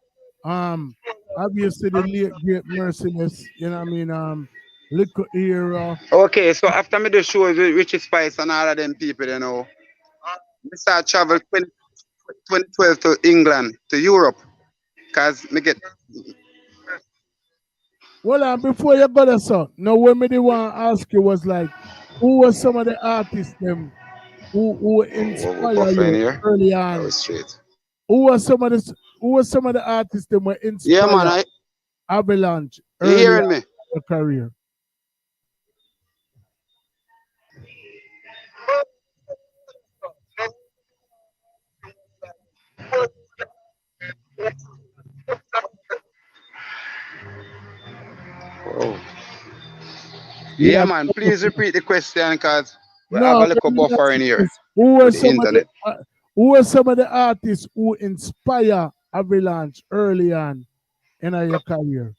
Obviously the late great Merciless, you know what I mean, Little Era. Okay, so after me do shows with Richie Spice and all of them people, you know, I start travel 2012 to England, to Europe, because me get. Well, before you go there, sir, now when me the one ask you was like, who were some of the artists them who inspire Buffer in you here. early That on? was straight. Who were some of the artists that were Yeah, inspired man. Avalanche You early hearing on me? in your career? Oh. Yeah, man. Please repeat the question, because we have No, a little buffer in here who were with the some of internet. the artists who inspire Avalanche early on in your career?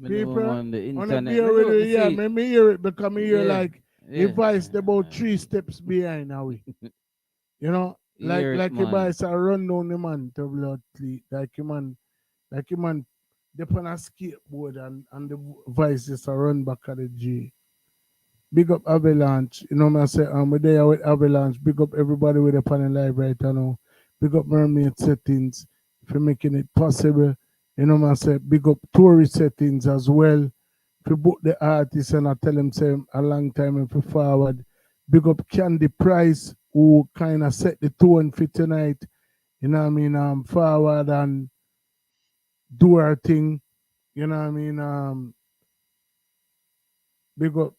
People On the on the internet. beer with it, yeah, See, me hear it because me hear like yeah. your voice about 3 steps behind now. You know, like Hear it, your man. voice a run down the man to blood clean. Like your man dip on a skateboard and the voice just a run back at the G. big up Avalanche. You know what I say? We're there with Avalanche. Big up everybody with the panel live right now. Big up Mermaid Settings for making it possible. You know what I say? Big up Tourist Settings as well. To book the artists and I tell them say a long time and for forward. Big up Candy Price who kind of set the tone for tonight. You know what I mean? Forward and do our thing. You know what I mean? Big up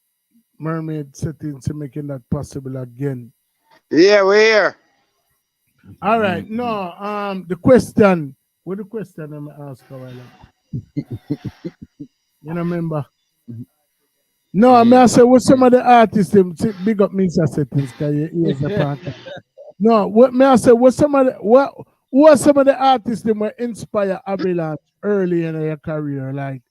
Mermaid Settings to making that possible again. Yeah, we're here. All right. No, the question. What the question I'm gonna ask her? You know, remember? No, I mean I say what some of the artists them big up Mr. Settings because your ears are part. No, what may I say what some of the who are some of the artists that were inspire Avalanche early in their career? Like,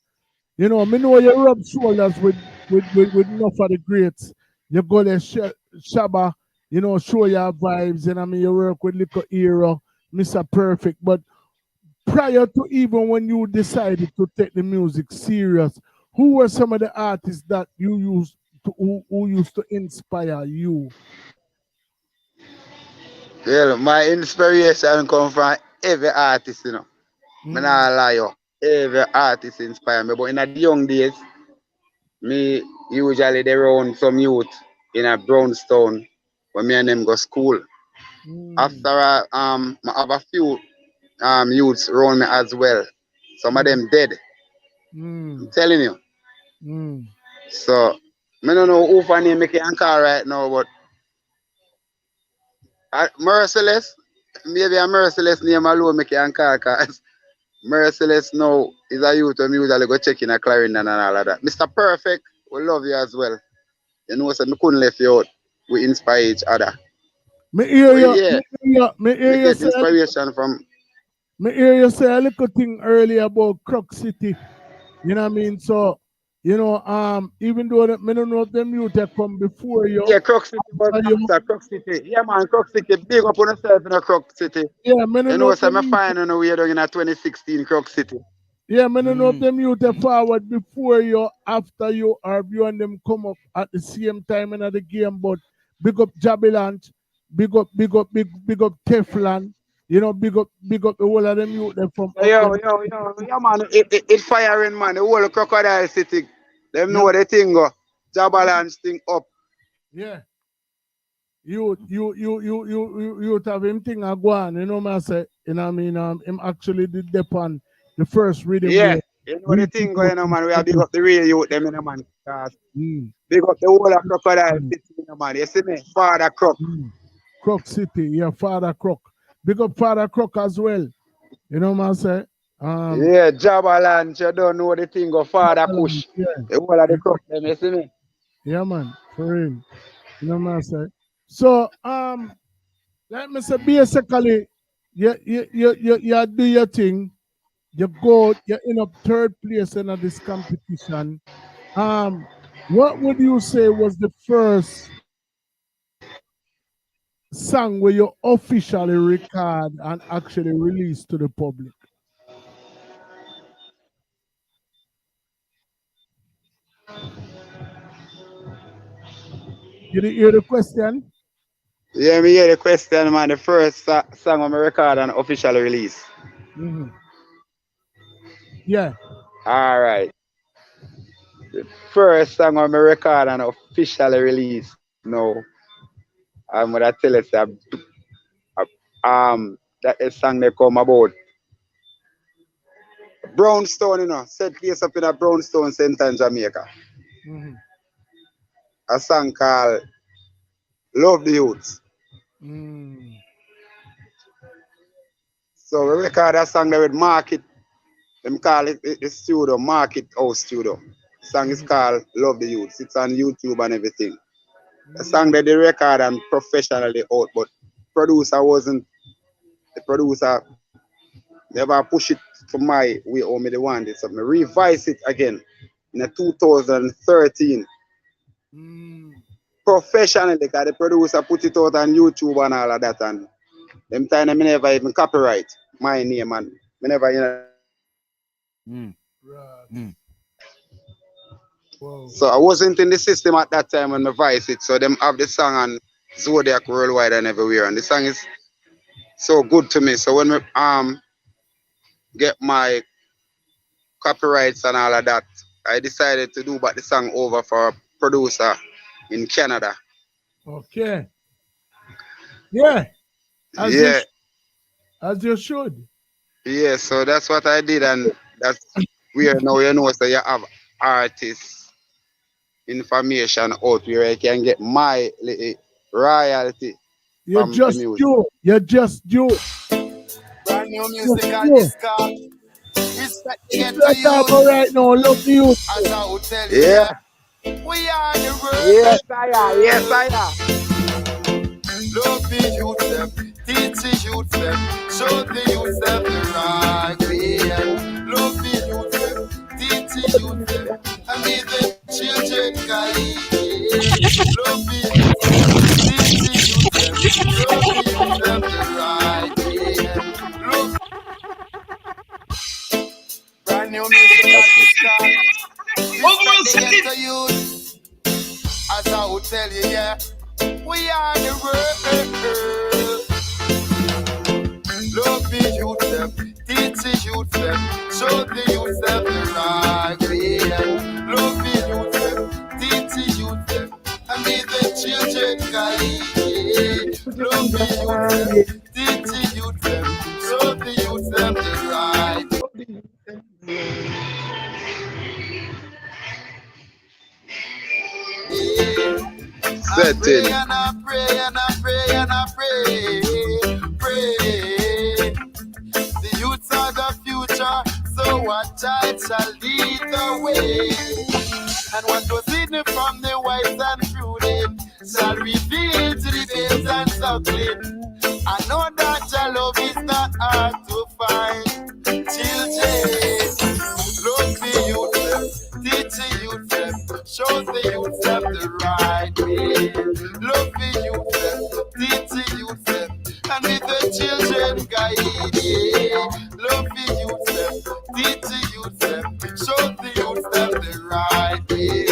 you know, me know you rub shoulders with enough of the greats. You go there Shabba, you know, show your vibes, and I mean you work with Little Hero, Mr. Perfect. But prior to even when you decided to take the music serious, who were some of the artists that you used to who used to inspire you? Yeah, my inspiration come from every artist, you know. Me not lie you. Every artist inspire me. But in the young days, me usually they run some youth in a Brownstown when me and them go school. After I have a few youths around me as well. Some of them dead. I'm telling you. So me don't know who for name me can call right now, but Merciless, maybe a Merciless name alone me can call cause Merciless now is a youth when me usually go check in a Clarendon and all of that. Mr. Perfect, we love you as well. You know, so me couldn't left you out. We inspire each other. Me hear you. Yeah, Me hear you get say. inspiration from. Me hear you say a little thing earlier about Croc City. You know what I mean? So, you know, even though that me don't know if them youth have come before you. Yeah, Croc City was after Croc City. Yeah, man, Croc City. Big up on yourself in a Croc City. Yeah, me don't you know, so me find on the way down in a 2016 Croc City. Yeah, me don't know if them youth have forward before you, after you, or you and them come up at the same time in the game. But big up Jabilant, big up Teflon. You know, big up the whole of them youth them from Yo, man, it firing, man. The whole Crocodile City. Them know the thing go. Jabalance thing up. Yeah. You have him thing a go on, you know what I say? You know what I mean? Him actually did depend the first rhythm. Yeah, you know the thing going on, man. We are big up the real youth, them in the man. Big up the whole of Crocodile City, you know, man. You see me? Father Croc. Croc City, yeah, Father Croc. Big up Father Croc as well. You know what I say? Yeah, Avalanche, you don't know the thing go Father Push. Yeah. The whole of the Croc, them, you see me? Yeah, man, for real. You know what I say? So, let me say, basically, you do your thing. You go, you're in a third place in this competition. What would you say was the first song where you officially record and actually release to the public? Did you hear the question? Yeah, me hear the question, man. The first song on my record and officially release. Yeah. All right. The first song on my record and officially release. No. I'm gonna tell you that a song they come about. Brownstone, you know, set place up in a Brownstone Center in Jamaica. A song called Love the Youths. So we record a song there with Market. Them call it the studio, Market House Studio. The song is called Love the Youths. It's on YouTube and everything. The song that they record and professionally out, but producer wasn't the producer never push it for my way or me the one. So me revise it again in 2013. Professionally, because the producer put it out on YouTube and all of that, and them time I never even copyright my name and me never, you know. So I wasn't in the system at that time when I voice it. So them have the song on Zodiac worldwide and everywhere, and the song is so good to me. So when we get my copyrights and all of that, I decided to do back the song over for a producer in Canada. Okay. Yeah. As you should. Yeah, so that's what I did, and that's where now you know, so you have artists information out where I can get my royalty. You just do. You just do. Brand new music on this car. It's right now. Love you. As I would tell you, yeah. We are the world. Yes, I am. Yes, I am. Love the youth them, teach the youth them, show the youth them the right way. Love the youth them, teach the youth them, and be the children guide. Love the youth them, teach the youth them, show the youth them the right way. Love. Brand new music at the start. Overall setting to youth. As I would tell you, yeah. We are the world. Love the youth them, teach the youth them, show the youth them the right way. Love the youth them, teach the youth them, and be the children guide. Love the youth them, teach the youth them, show the youth them the right way. Setting. And I pray and I pray and I pray. The youths are the future, so a child shall lead the way. And what was hidden from the wise and prudent shall reveal to the babes and suckling. I know that your love is not hard to find. Children, love the youth them, teach the youth them, show the youth them the right way. Love the youth them, teach the youth them, and with the children guide. Love the youth them, teach the youth them, show the youth them the right way.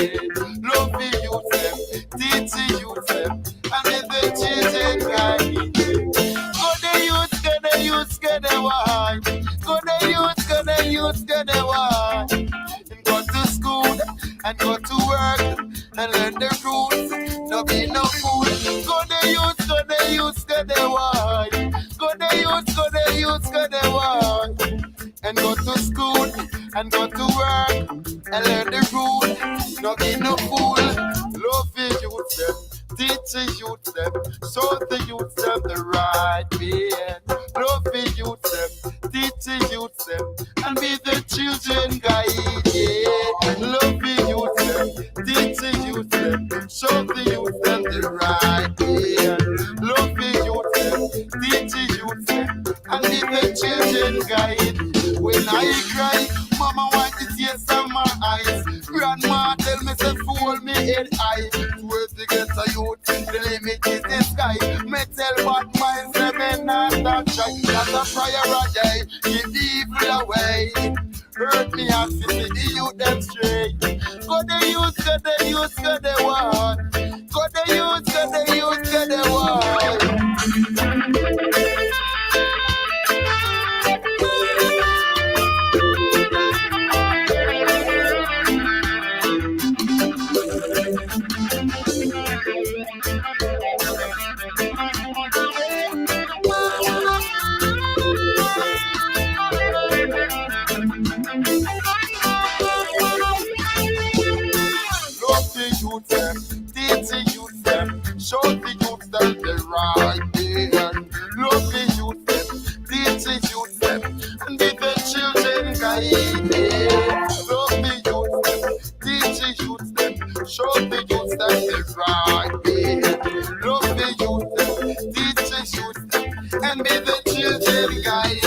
Love the youth them, teach the youth them, and with the children guide. Go the youth, go the youth, go the one. Go the youth, go the youth, go the one. And go to school and go to work and learn the rules. No be no fool. Go the youth, go the youth, go the one. Go the youth, go the youth, go the one. And go to school and go to work and learn the rules. No be no fool. Love the youth them, teach the youth them, show the youth them the right way. Love the youth them, teach the youth them, and be the children guide. Love the youth them, teach the youth them, show the youth them the right way. Love the youth them, teach the youth them, and be the children guide. When I cry, mama wipe the tears from my eyes. Grandma tell me to fool me head high. Towards the get a youth, the limit is the sky. Me tell what minds them and not that try. That's a prayer a day, give the evil away. Hurt me and see the youth them straight. Go the youth, go the youth, go the one. Go the youth, go the youth, go the one. Youth them, teach the youth them, show the youth them the right way. Love the youth them, teach the youth them, and be the children guide. Love the youth them, teach the youth them, show the youth them the right way. Love the youth them, teach the youth them, and be the children guide.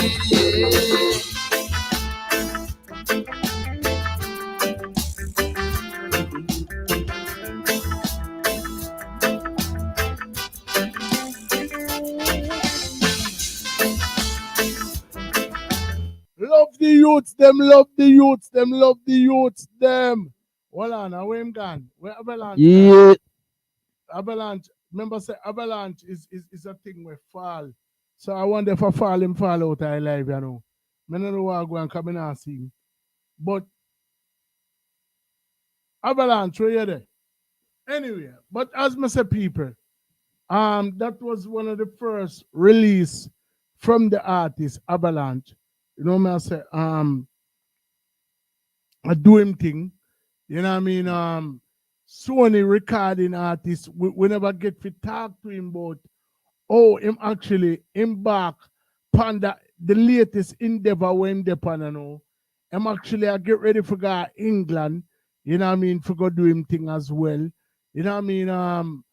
Love the youths, them, love the youths, them, love the youths, them. Hold on, now where him gone? Where Avalanche? Yeah. Avalanche. Remember, say Avalanche is a thing where fall. So I wonder if I fall him fall out of life, you know. I don't know why I go and come in and see him. But Avalanche, where you there? Anyway, but as I say, people, that was one of the first release from the artist Avalanche. You know what I say? I do him thing. You know what I mean? Sony recording artist, we never get to talk to him about him actually embark upon the latest endeavor when him depend on know. I'm actually I get ready for go England, you know what I mean, for go do him thing as well. You know what I mean? I don't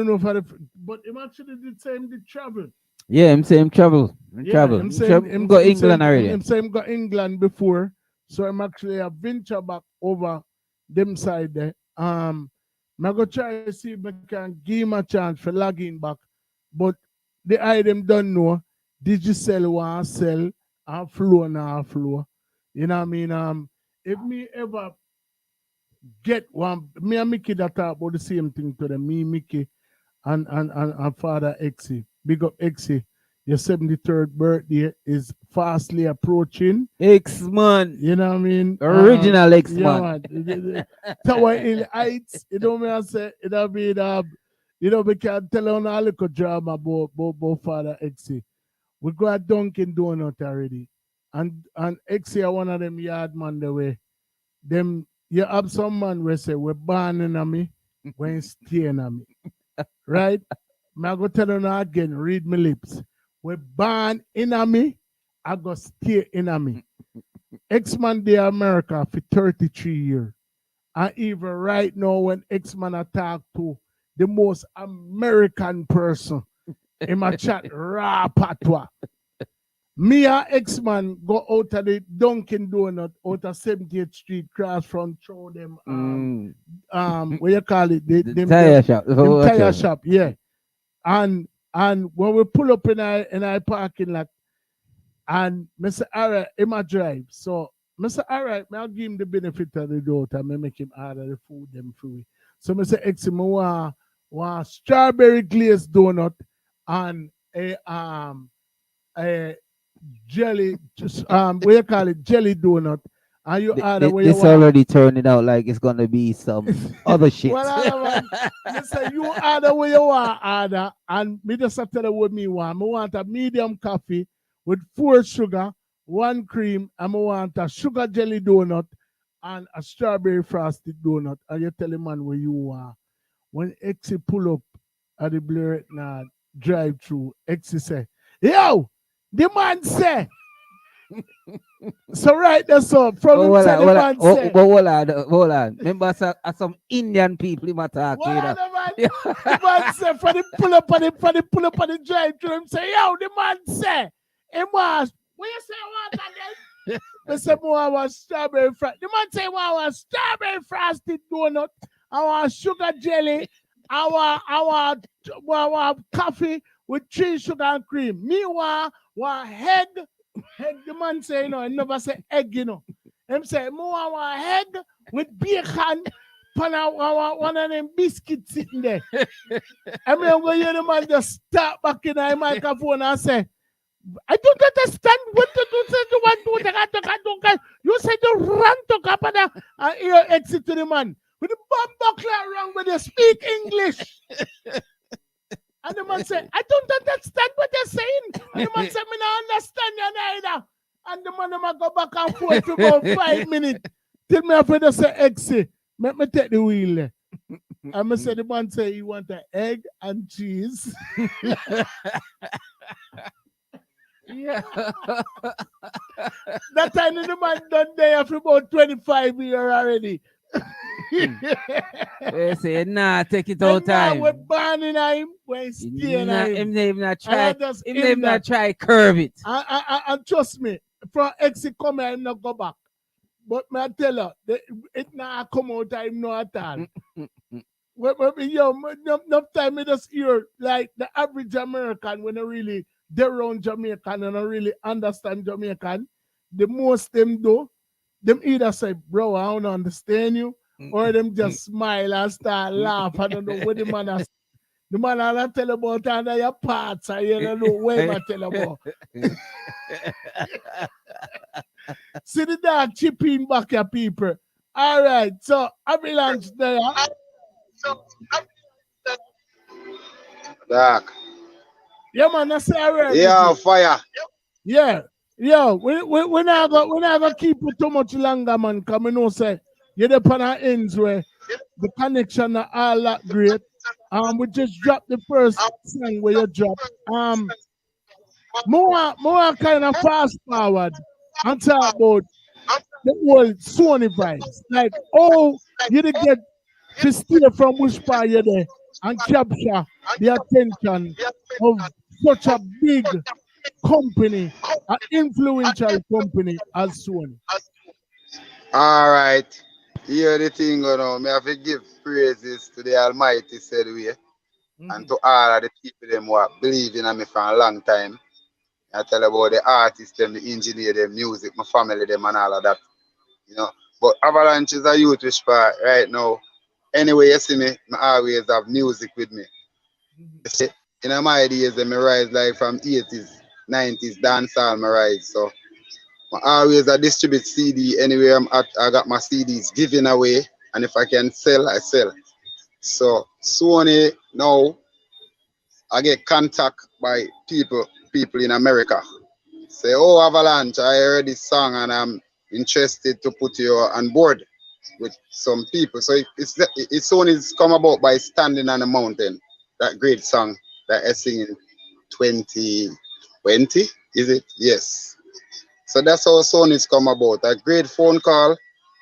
know if but him actually did say him did travel. Yeah, him say him travel. Him go England already. Him say him go England before. So I'm actually a venture back over them side there. I'm gonna try to see if I can give him a chance for logging back. But the item don't know. Digicel want sell and flow now flow. You know what I mean? If me ever get one, me and Mickey that talk about the same thing to them. Me, Mickey, and Father Exie. Big up Exie. Your 73rd birthday is fastly approaching. X-Man. You know what I mean? Original X-Man. Yeah, Tower Hill Heights. You know what I say? It'll be you know, we can tell on a little drama about Father Exie. We got Dunkin' Donut already. And Exie are one of them yard man the way. Them you have some man where say we're born in me, we're staying on me. Right? I go tell you now again, read my lips. We're born in me, I go stay in me. X-Man Day America for 33 years. And even right now when X-Man attack to the most American person in my chat, raw patois. Me and X-Man go out of the Dunkin' Donut out of 70th Street cross from through them what you call it? The tire shop. Them tire shop, yeah. And when we pull up in our parking lot, and Mr. Alright, in my drive. So Mr. Alright, I'll give him the benefit of the doubt and I make him order the food them free. So Mr. X, I want strawberry glazed donut and a jelly, what you call it, jelly donut. And you order what you want. This already turning out like it's gonna be some other shit. Well, listen, you order what you want order, and me just tell you what me want. I want a medium coffee with 4 sugar, 1 cream, and I want a sugar jelly donut and a strawberry frosted donut. And you tell the man where you want. When Exie pull up at the Blur now drive through, Exie say, "Yo, the man say." So right there, so from hold man say, hold on. Remember some Indian people in my talk. The man say for the pull up on the drive through him say, "Yo, the man say, him was what you say I want again?" I say, "I want strawberry frosted." The man say, "I want strawberry frosted donut. I want sugar jelly. I want coffee with 3 sugar and cream. Me want egg." Egg, the man say, you know, I never say egg, you know. Him say, "I want egg with bacon, one of them biscuits sitting there." I mean, I'm going to hear the man just start back in the microphone and say, "I don't understand what to do. You said you run to Kapana and you exit to the man. With the bomb buckler wrong when you speak English." And the man said, "I don't understand what they're saying." And the man said, "Me not understand you neither." And the man might go back and forth for about 5 minutes. Till me after to say, "Exie, let me take the wheel there." And I said, the man say he want an egg and cheese. Yeah. That time the man done there for about 25 years already. They say, "Nah, take it all time." We're banning him, we're stealing him. Him not try curve it. And trust me, from Exie come here, him not go back. But me I tell her, it not come out of him no at all. Enough time me just hear like the average American when they really they're around Jamaican and I really understand Jamaican. The most them do, them either say, bro, I don't understand you, or them just smile and start laugh. I don't know what the man has. The man I tell about under your parts, I don't know where I tell about. See the dog chipping back your people. All right, so Avalanche there. Dark. Yeah, man, that's all right. Yeah, fire. Yeah. Yo, we're not gonna keep it too much longer, man. Come on, say you're the pan ends where the connection are all that great. We just dropped the first song where you drop. More kind of fast forward and talk about the whole Sony vibes. Like, oh, you did get to steal from which part you're there and capture the attention of such a big company, an influential company as Sony. All right. Here the thing going on. Me have to give praises to the Almighty said we and to all of the people them who have believed in me for a long time. I tell about the artists, them, the engineer, them, music, my family, them, and all of that. You know. But Avalanche is a youth which part right now. Anyway, you see me, I always have music with me. In my days, I rise like from 80s, 90s, dancehall, I rise. So I always distribute CD anywhere I'm at. I got my CDs given away, and if I can sell, I sell. So Sony now, I get contact by people in America. Say, oh, Avalanche, I heard this song and I'm interested to put you on board with some people. So it's only come about by Standing on the Mountain, that great song that I sing in 2020, is it? Yes. So that's how Sony's come about. A great phone call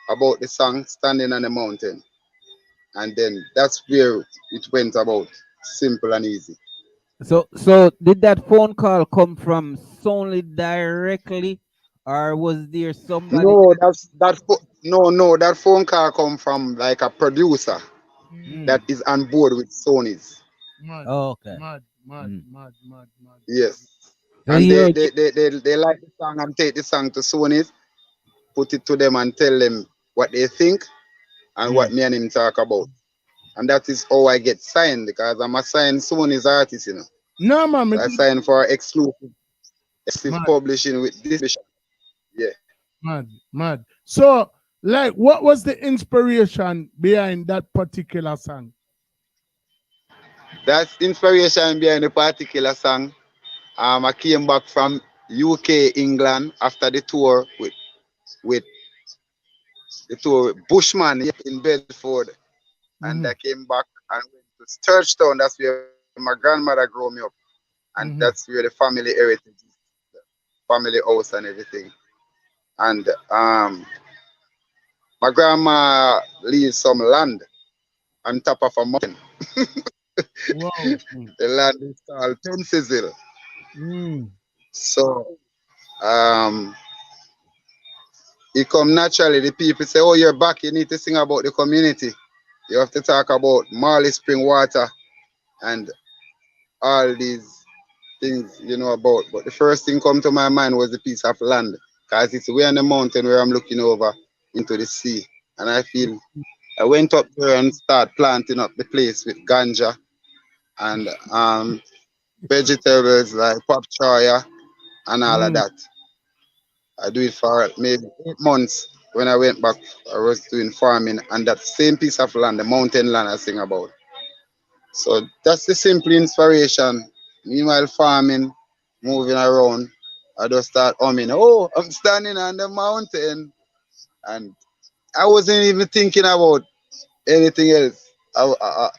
about the song Standing on the Mountain. And then that's where it went about. Simple and easy. So did that phone call come from Sony directly, or was there somebody? No, that phone call come from like a producer that is on board with Sony's. Mad, okay. Mad. Yes. So And they like the song and take the song to Sony's, put it to them and tell them what they think and what me and him talk about. And that is how I get signed, because I'm a signed Sony's artist, you know. No, man. So I signed for exclusive publishing with this. Yeah. Mad. So, like, what was the inspiration behind that particular song? That's inspiration behind the particular song. I came back from UK, England after the tour with Bushman in Bedford. And I came back and went to Churchtown. That's where my grandmother grew me up. And that's where the family heritage is, the family house and everything. And my grandma leaves some land on top of a mountain. Wow. The land is called Pensizzle. So it come naturally. The people say, oh, you're back, you need to sing about the community. You have to talk about Marley Spring water and all these things you know about. But the first thing come to my mind was the piece of land, because it's way on the mountain where I'm looking over into the sea. And I went up there and started planting up the place with ganja and vegetables like pop choya and all of that. I do it for maybe 8 months. When I went back, I was doing farming, and that same piece of land, the mountain land I sing about. So that's the simple inspiration. Meanwhile, farming, moving around, I just start humming, oh, I'm standing on the mountain. And I wasn't even thinking about anything else. I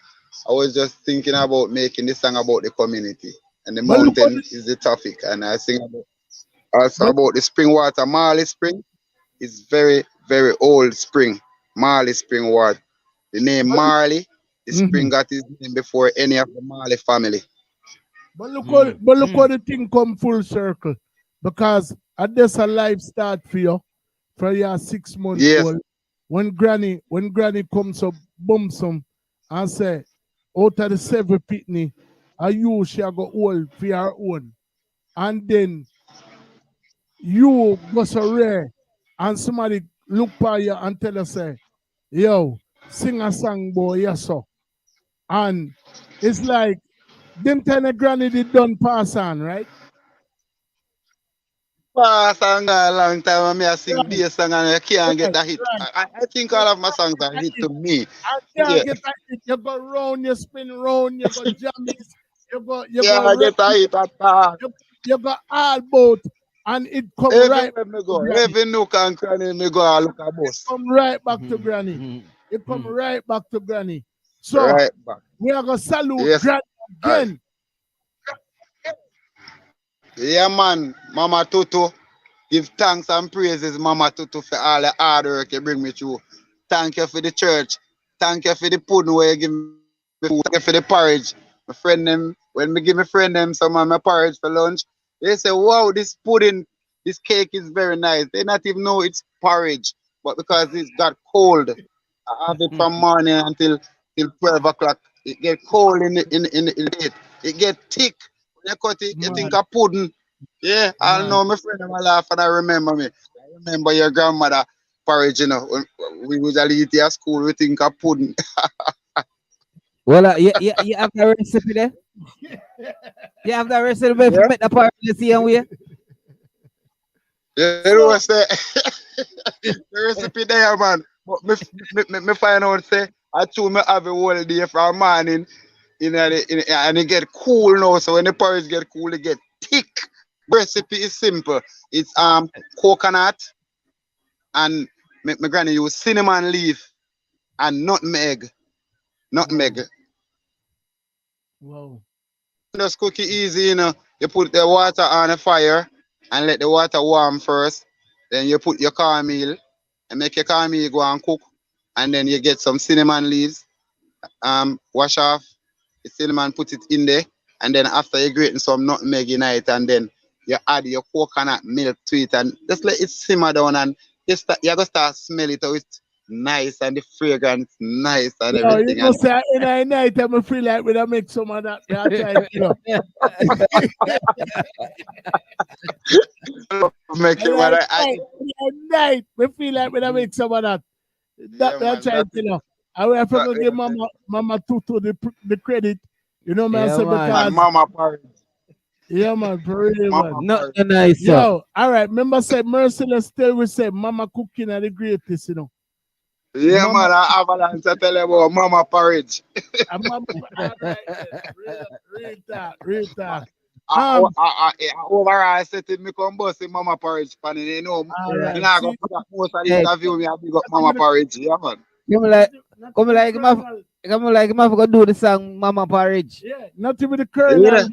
was just thinking about making this song about the community. And the mountain is the topic. And I sing also about the spring water, Marley Spring. It's very, very old spring, Marley Spring water. The name Marley, the spring got his name before any of the Marley family. But look how the thing come full circle. Because at this a life start for you, for your 6 months old. When granny comes up, bumps some and say, out of the 7 pitney, you shall go old for your own. And then you go so rare and somebody look for you and tell us, say, yo, sing a song, boy, yes, so. And it's like, them kind of granny did done pass on, right? Pass and a long time and me I sing bass song and I can't get Right, that hit. right. I think all of my songs are hit to me. I Yeah, can't get that hit. You go round, you spin round, you go jammies, you yeah, go I get a hit at all. you go all boat, and it come right Everywhere back me to go, granny. every nook and cranny me go and look a bus. Come right back to granny. It come right back to granny. So Right back. we are gonna salute Yes. granny Aye. again. Yeah, man, Mama Tutu. Give thanks and praises, Mama Tutu, for all the hard work you bring me through. Thank you for the church. Thank you for the pudding where you give me food. Thank you for the porridge. My friend them, when me give my friend them some of my porridge for lunch, they say, wow, this pudding, this cake is very nice. They not even know it's porridge. But because it's got cold, I have it from morning until 12 o'clock. It get cold in it. It get thick. When you cut it, you think of pudding. Yeah, I know my friend them a laugh and I remember me. I remember your grandmother porridge, you know. When we usually eat it at school, we think of pudding. Well, you have the recipe there? You have the recipe for Yeah. make the porridge the same way? You know what say? The recipe there, man. But me find out say I told me have a whole day from morning and it get cool now. So when the porridge get cool, it get thick. Recipe is simple. It's coconut and my granny use cinnamon leaf and nutmeg. Nutmeg. Wow. Just cook it easy, you know. You put the water on the fire and let the water warm first. Then you put your cornmeal and make your cornmeal go and cook. And then you get some cinnamon leaves. Wash off the cinnamon, put it in there. And then after you grate some nutmeg in it, and then you add your coconut milk to it and just let it simmer down and you're gonna start smell it out. It's nice and the fragrance nice and Yo, you everything. know, And say in the night time I feel like we don't make some of that. I try, you know. make it what in the night we feel like we don't make some of that. That man, I try, that you know. I will have to that- give Mama Tutu the credit. You know, man, Yeah, say man. because and Mama porridge. yeah, man, for real, man. Mama Not porridge. the nice, sir. Yo, all right. Remember, say Merciless still we say Mama cooking are the greatest, you know. Yeah, Mama, man, I avalanche. I tell you about Mama porridge. Mama, all right, real talk. Overall, I said to me, come bust in Mama porridge, pan you know. All right. Me not See, gonna put that most of the Hey, interview. Me, I big up Mama porridge. Yeah, man. come like him go do the song Mama Porridge. yeah, not even the Yeah. colonel,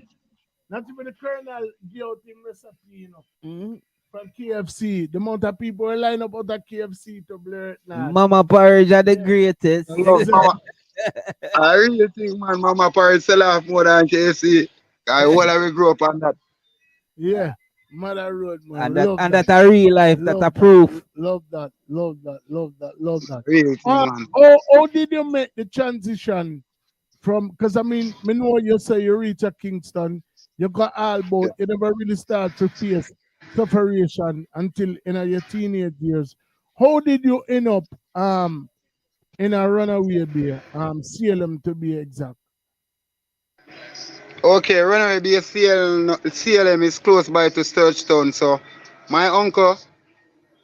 not even the colonel give out him recipe, you know, from KFC. The amount of people who line up out of KFC to blur it now. Mama Porridge are the greatest. I love Mama. I really think, man, Mama porridge sell off more than KFC. I well, we grew up on that. Yeah, Mother Road, man. And that Love and that. that a real life, that Love a that. proof. Love that. Love that. Love that. Love that. Real thing, man. How did you make the transition from? Because I mean, me know you say you reach a Kingston, you got all boat, you never really start to face separation until in your teenage years. How did you end up in a runaway beer, Salem to be exact? Okay, Runaway Bay CLM is close by to Sturgestown. So, my uncle,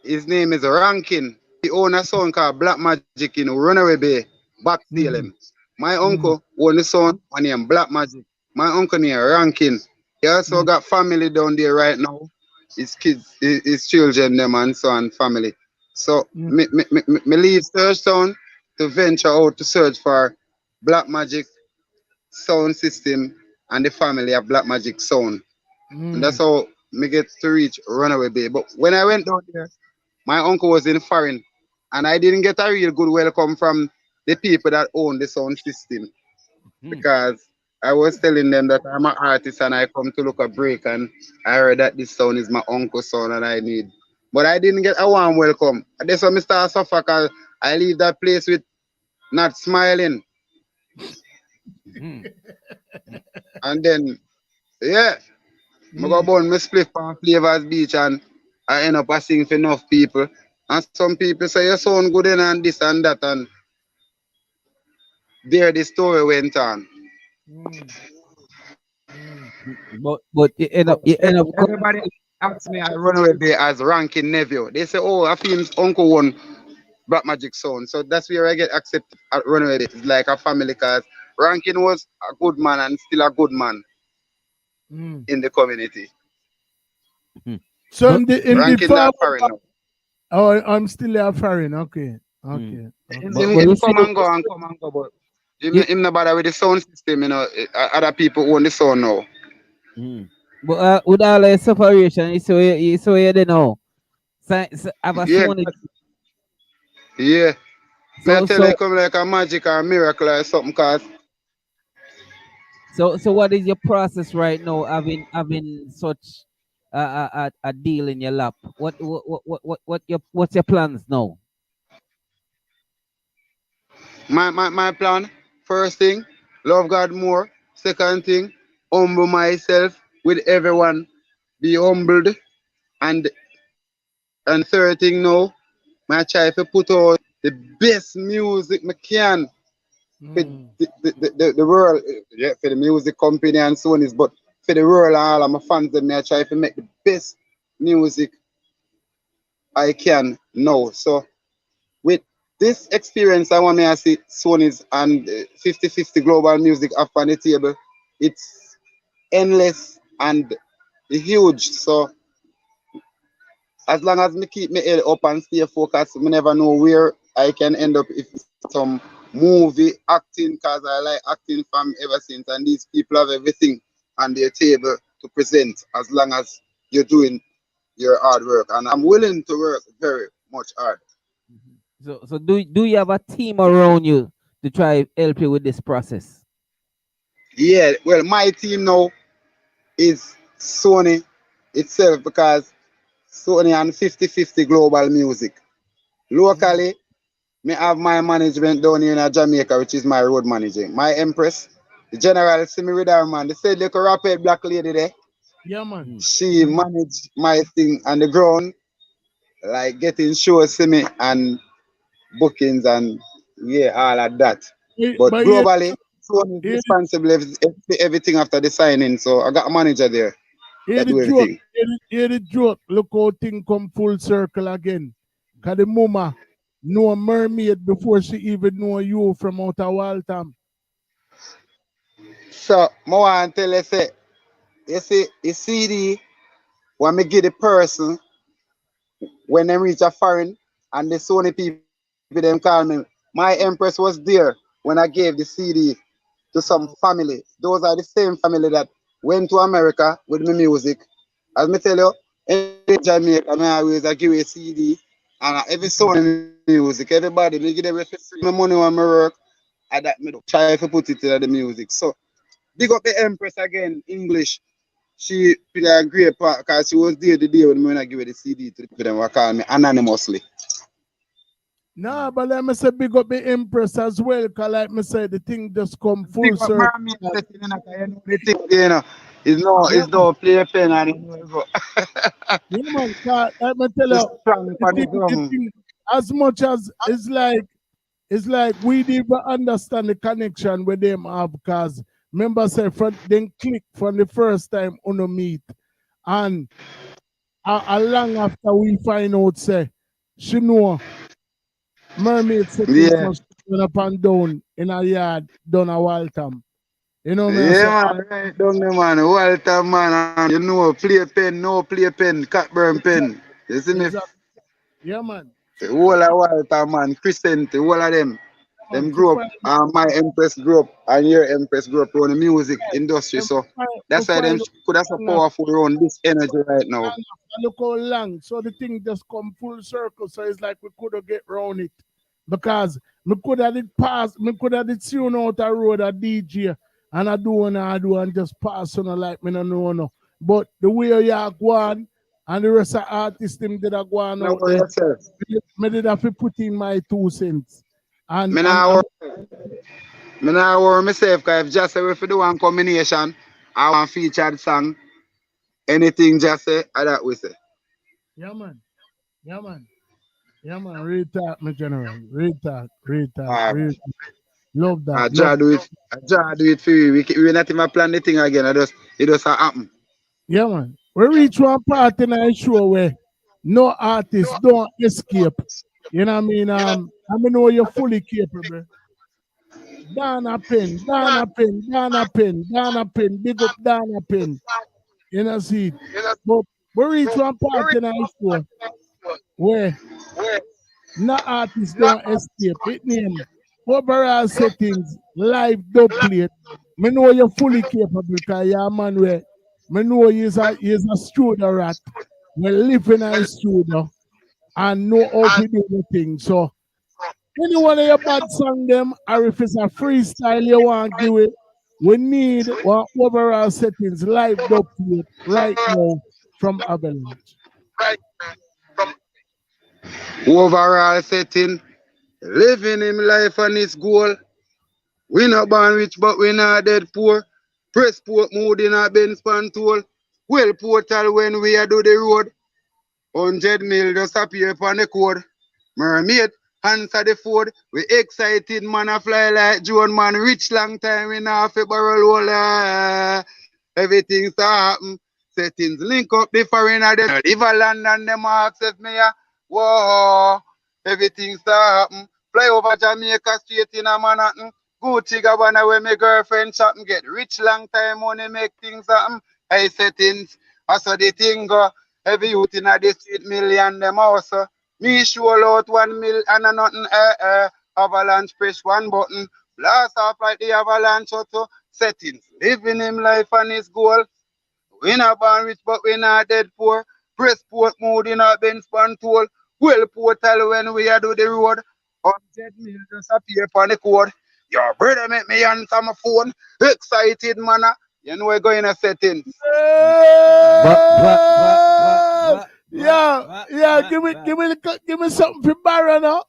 his name is Rankin. He own a son called Black Magic in Runaway Bay, back CLM. My uncle own a son named Black Magic. My uncle named Rankin. He also got family down there right now. His kids, his children, them and son, family. So, me leave Sturgestown to venture out to search for Black Magic sound system and the family of Black Magic Sound. And that's how me get to reach Runaway Bay. But when I went down there, my uncle was in foreign and I didn't get a real good welcome from the people that own the sound system. Because I was telling them that I'm an artist and I come to look a break and I heard that this sound is my uncle's sound and I need. But I didn't get a warm welcome. And that's when I start suffer because I leave that place with not smiling. And then, yeah, I go burn my split on Flavors Beach and I end up singing for enough people. And some people say you sound good in and this and that, and there the story went on. But you end up Everybody asks me I run away there as ranking nephew. They say, oh, I feel his uncle won Black Magic Sound. So that's where I get accepted at Runaway. It's like a family because Rankin was a good man and still a good man in the community. So in the Rankin not foreign now. Oh, I'm still a foreign. Okay. Him come and go and come and go, but him no bother with the sound system, you know. Other people own the sound now. But with all the separation, you saw you know. Have a sound. Yeah. So, tell you come like a magic or a miracle or something, cause. So what is your process right now? Having such a deal in your lap. What's your plans now? My plan, first thing, love God more. Second thing, humble myself with everyone. Be humbled. And third thing now, I try to put out the best music I can for the world. Yeah, for the music company and so on, but for the world and all of my fans, I try to make the best music I can now. So with this experience, I want me to see Sony's and 50/50 global music up on the table. It's endless and huge. So as long as me keep my head up and stay focused, me never know where I can end up if it's some movie acting, because I like acting from ever since. And these people have everything on their table to present as long as you're doing your hard work. And I'm willing to work very much hard. So do you have a team around you to try help you with this process? Yeah, well, my team now is Sony itself, because Sony and 50/50 global music. Locally, me have my management down here in Jamaica, which is my road manager. My Empress, the general see me with her, man. They said look a rapid black lady there. Yeah, man. She managed my thing on the ground, like getting shows see me and bookings and yeah, all of that. But globally, Sony is responsible for everything after the signing. So I got a manager there. Hear the joke. Look how thing come full circle again. Cause the mama know a mermaid before she even know you from out of Waltham. So I want to tell you, say, you see, the CD when me give the person when they reach a foreign and the Sony people them call me. My Empress was there when I gave the CD to some family. Those are the same family that went to America with my music. As me tell you, in Jamaica, I always give you a CD and every Sony music, everybody, me give them my money when I work, and that me try to put it in the music. So big up the Empress again, English. She played a great part because she was there the day when I give her the CD to the people that were calling me anonymously. Nah, but let me say big up the Empress as well, because like me say, the thing just come full circle. The thing, you know, it's no play pen and it go. Yeah, man, let me tell you, the thing, as much as it's like we didn't even understand the connection with them have, because remember say then click from the first time on the meet, and a long after we find out say she know mermaid settings must went up and down in a yard down a Waltham. You know what yeah, man, right down there, man. Waltham, man, and you know, play pen, no play pen, Catburn pen. You see me? Exactly. Yeah, man. The whole of Waltham, man, Crescent, the whole of them. Them grew up, my Empress grew up, and your Empress grew up on the music industry. So that's why them could have so powerful around this energy right now. Look how long. So the thing just come full circle. So it's like we could have get around it. Because me could have did pass, me could have did tune out a road a DJ and I do and just pass on like me no know. But the way you are going and the rest of artists them did a go on out there, me did have to put in my 2 cents. And me now worry myself, because if just say if you do one combination, I want featured song, anything just say, I that we say. Yeah, man. Yeah, man. Yeah, man, real talk, my general. Real talk. Alright. Love that. I just do it. I just do it for you. We not even plan the thing again. It just happen. Yeah, man. We reach one part in our show where no artist don't escape. You know what I mean? I know you're fully capable. Dana Pen, big up Dana Pen. You know, see. But we reach one part in our show where no artists don't escape. It name overall settings, live dub plate. Me know you're fully capable because you're a man where me know he's a studio rat. We live in a studio and know how to do the thing. So any one of your bad song them, or if it's a freestyle you want to give it, we need one overall settings live dub plate right now from Avalanche. Overall setting, living him life and his goal. We not born rich, but we not dead poor. Press port mood in a Benz pan tool. Well portal when we a do the road. 100 mil just appear upon the code. Mermaid, answer the Ford. We excited man a fly like Joan man. Rich long time we not fi borrow roller. Everything start happen. Settings link up the foreigner. Them Liverland and them access me. Whoa. Everything start happen. Fly over Jamaica straight in a Manhattan. Gucci Gabbana where my girlfriend shopping. Get rich long time money make things happen. High settings. I saw the thing go. Every youth in the street million them also. Me show out 1 mil and a nothing. Avalanche press one button. Blast off like the avalanche auto. Settings. Living him life and his goal. We not born rich but we not dead poor. Press port mood in a Benz pan tool. Well portal when we a do the road. 100 mil just appear upon the code. Your brother make me answer my phone. Excited manner. You know we're going to settings. Yeah, give me something for Barra now.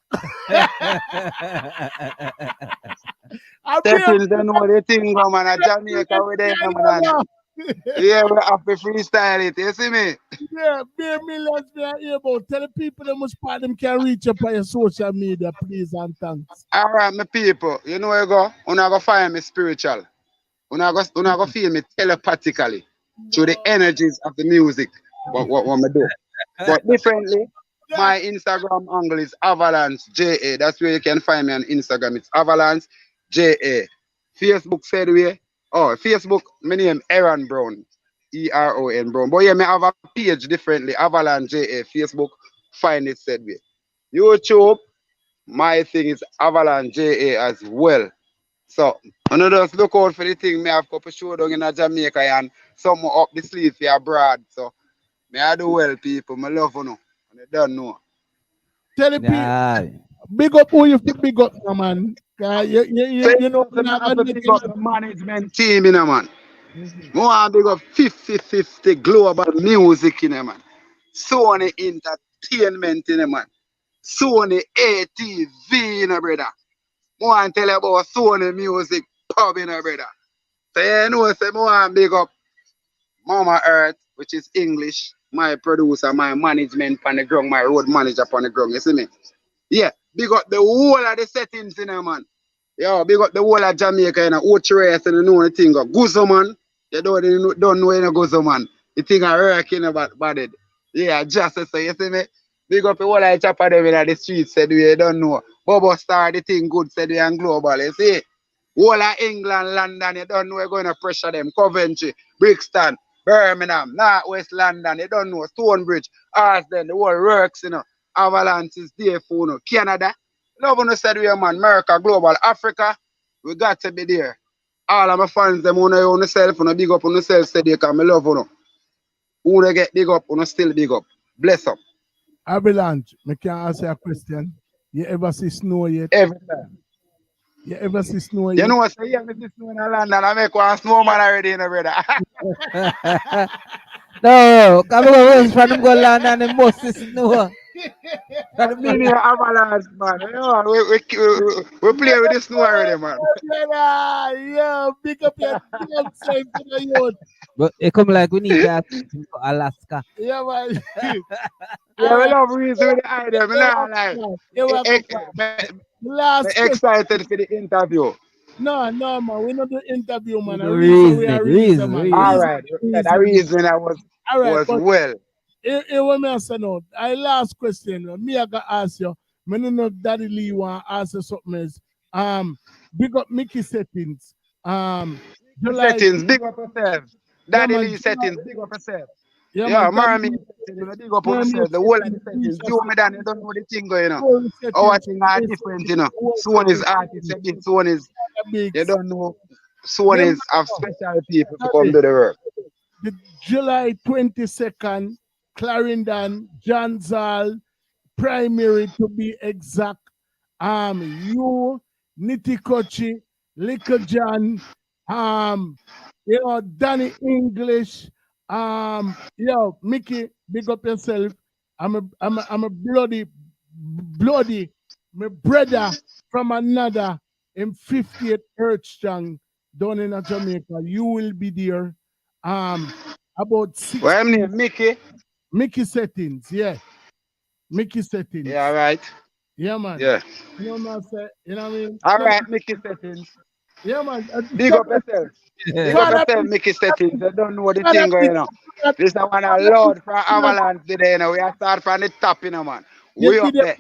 Settings don't know the thing, man. A Jamaica with them, man. Yeah, we have to freestyle it. You see me? Yeah, bare millions we are here about. Tell the people them which part them can reach up on your social media, please and thanks. All right, my people. You know where you go? Una go find me spiritual. Una go feel me telepathically through the energies of the music. What me do? But differently, my Instagram angle is Avalanche JA. That's where you can find me on Instagram. It's Avalanche JA. Facebook said we. Oh, Facebook, my name Aaron Brown. ERON Brown. But yeah, me have a page differently. Avalanche JA. Facebook, find it said we. YouTube, my thing is Avalanche JA as well. So, I just look out for the thing. Me have a couple show down in Jamaica and some up the sleeve for abroad. So, me I do well, people. Me love you know. And they don't know. Tell the people, big up who you feel big up, man. You know, I have to big up the management team, you know, man. I want to big up 50-50 global music, you know, man. Sony Entertainment, you know, man. Sony ATV, you know, brother. I want to tell you about Sony Music Pub, you know, brother. So, you know, I want to big up Mama Earth, which is English, my producer, my management on the ground, my road manager on the ground, you see me? Yeah, big up the whole of the settings, you know, man. Yeah, big up the whole of Jamaica, you know, Ocho-Reyes, and you know the thing, Guzo, man. You don't know any Guzo, man. The thing I work, you know, about it. Yeah, just so, you see me? Big up the whole of Chopper them in the streets, said we don't know. Bobo Star, the thing good, said we and global, you see? Whole of England, London, you don't know we're going to pressure them. Coventry, Brixton, Birmingham, North West London, you don't know, Stonebridge, Arsden, the whole works, you know. Avalanche is there for you know. Canada, love on the said we man, America, Global, Africa, we got to be there. All of my fans, them on yourself, on big up on yourself, say they can me love you know. Who they get big up, on still big up. Bless up. Avalanche, I can ask you a question. You ever see snow yet? Every time. You ever see snow yet? You know what I say? Yeah, I see snow in London. I make one snowman already, you know, brother. No, come on, from them go London and must snow. That's the meaning of avalanche, man. You know, we play with the snow already, man. Yeah, big up your damn self to the youth. But it come like we need that for Alaska. Yeah, man. Yeah, we love reason with the idea. Me not like. Last excited for the interview. No, man. We not do interview, man. Reason. All right. The reason I was well. Here what me say now. I last question. Me I got ask you. Me no know Daddy Lee want ask you something else. Big up Mickey settings. Settings, big up yourself. Daddy Lee settings, big up yourself. Yeah, Marmy, big up yourself. The whole of the settings. You me down, you don't know the thing going on. Our thing are different, you know. Someone is artist, someone is you don't know. Someone is have special people to come to the work. The July 22nd, Clarendon, John Zal, primary to be exact. You, Nitty Kochi, Little John, Danny English, Mickey, big up yourself. I'm a bloody, my brother from another in 50th Earthstrong down in Jamaica. You will be there. About 6. What name? Mickey? Mickey settings, yeah. Mickey settings. Yeah, right. Yeah, man. Yeah. You know what I say? You know what I mean? All right, Mickey settings. Yeah, man. Big up yourself. Big up yourself, Mickey settings. I don't know the thing going on. This is one of Lord from Avalanche today, you know. We are start from the top, you know, man. We up there.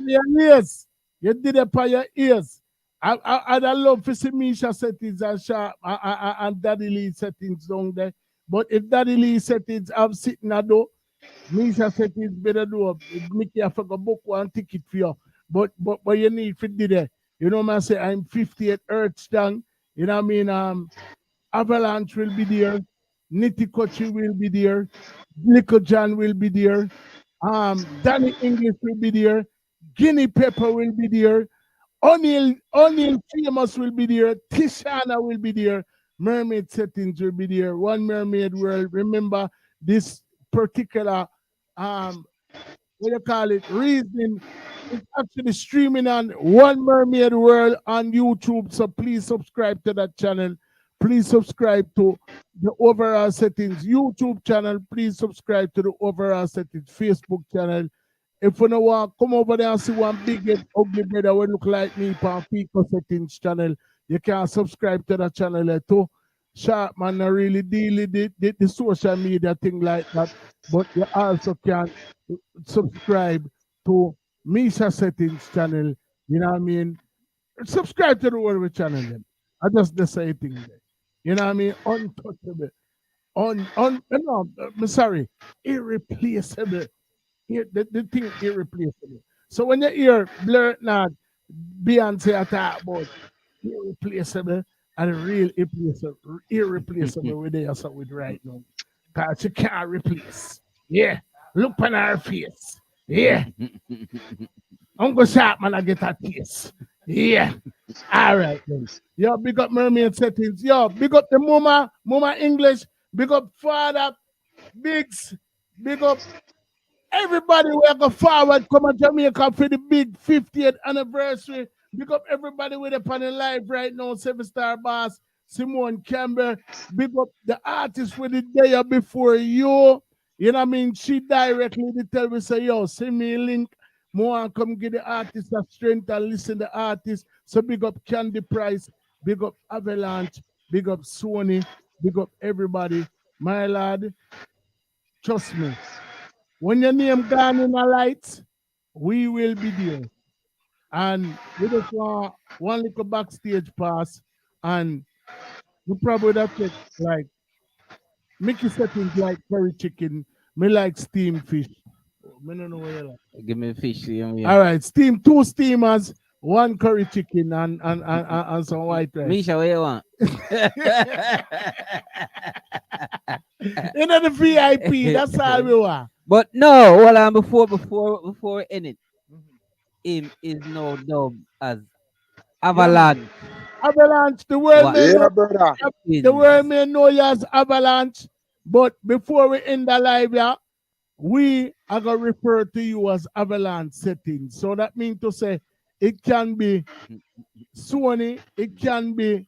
You did it by your ears. I'd love to see Misha settings and Daddy Lee settings down there. But if Daddy Lee settings I'm sitting at door, Misha settings better do up. Mickey I forgot book one ticket for you. But you need to do that. You know what I say? I'm 50th Earthstrong. You know what I mean? Avalanche will be there. Nitty Kochi will be there. Little John will be there. Danny English will be there. Guinea Pepper will be there. O'Neal Famous will be there. Tishana will be there. Mermaid settings will be there. One Mermaid World. Remember this particular what you call it? Reason is actually streaming on One Mermaid World on YouTube. So please subscribe to that channel. Please subscribe to the Overall Settings YouTube channel. Please subscribe to the Overall Settings Facebook channel. If you know what, come over there and see one big ugly brother will look like me on Pico Settings channel. You can subscribe to that channel there too. Sharp man, I really deal with the social media thing like that. But you also can subscribe to Misha Settings channel. You know what I mean? Subscribe to the World channel then. I just say thing there. You know what I mean? Untouchable. I'm sorry. Irreplaceable. The thing is irreplaceable. So when you hear Blur Nod, Beyonce talk about irreplaceable and real irreplaceable with there so with right now. Because she can't replace. Yeah. Look on her face. Yeah. Uncle Sharpman, I get her taste. Yeah. All right then. Yo, big up Mermaid Settings. Yo, big up the Mama English. Big up Father Biggs. Big up everybody we go forward. Come on Jamaica for the big 50th anniversary. Big up everybody with up on the live right now. 7-star boss, Simone Campbell. Big up the artist with the day before you. You know what I mean? She directly tell me, say, yo, send me a link. More come get the artist of strength and listen to the artist. So big up Candy Price, big up Avalanche, big up Sony, big up everybody. My lad, trust me. When your name gone in the lights, we will be there. And we just want one little backstage pass, and we probably have to like Mickey settings like curry chicken. Me like steamed fish. I don't know what you like. Give me fish. All right, two steamers, one curry chicken, and some white rice. Misha, what you want? You know the VIP. That's all we want. But no, hold on before in it. Him is now dubbed as Avalanche. Avalanche, the world brother. The world may know you as Avalanche. But before we end the live, yeah, we are going to refer to you as Avalanche settings. So that means to say it can be Sony, it can be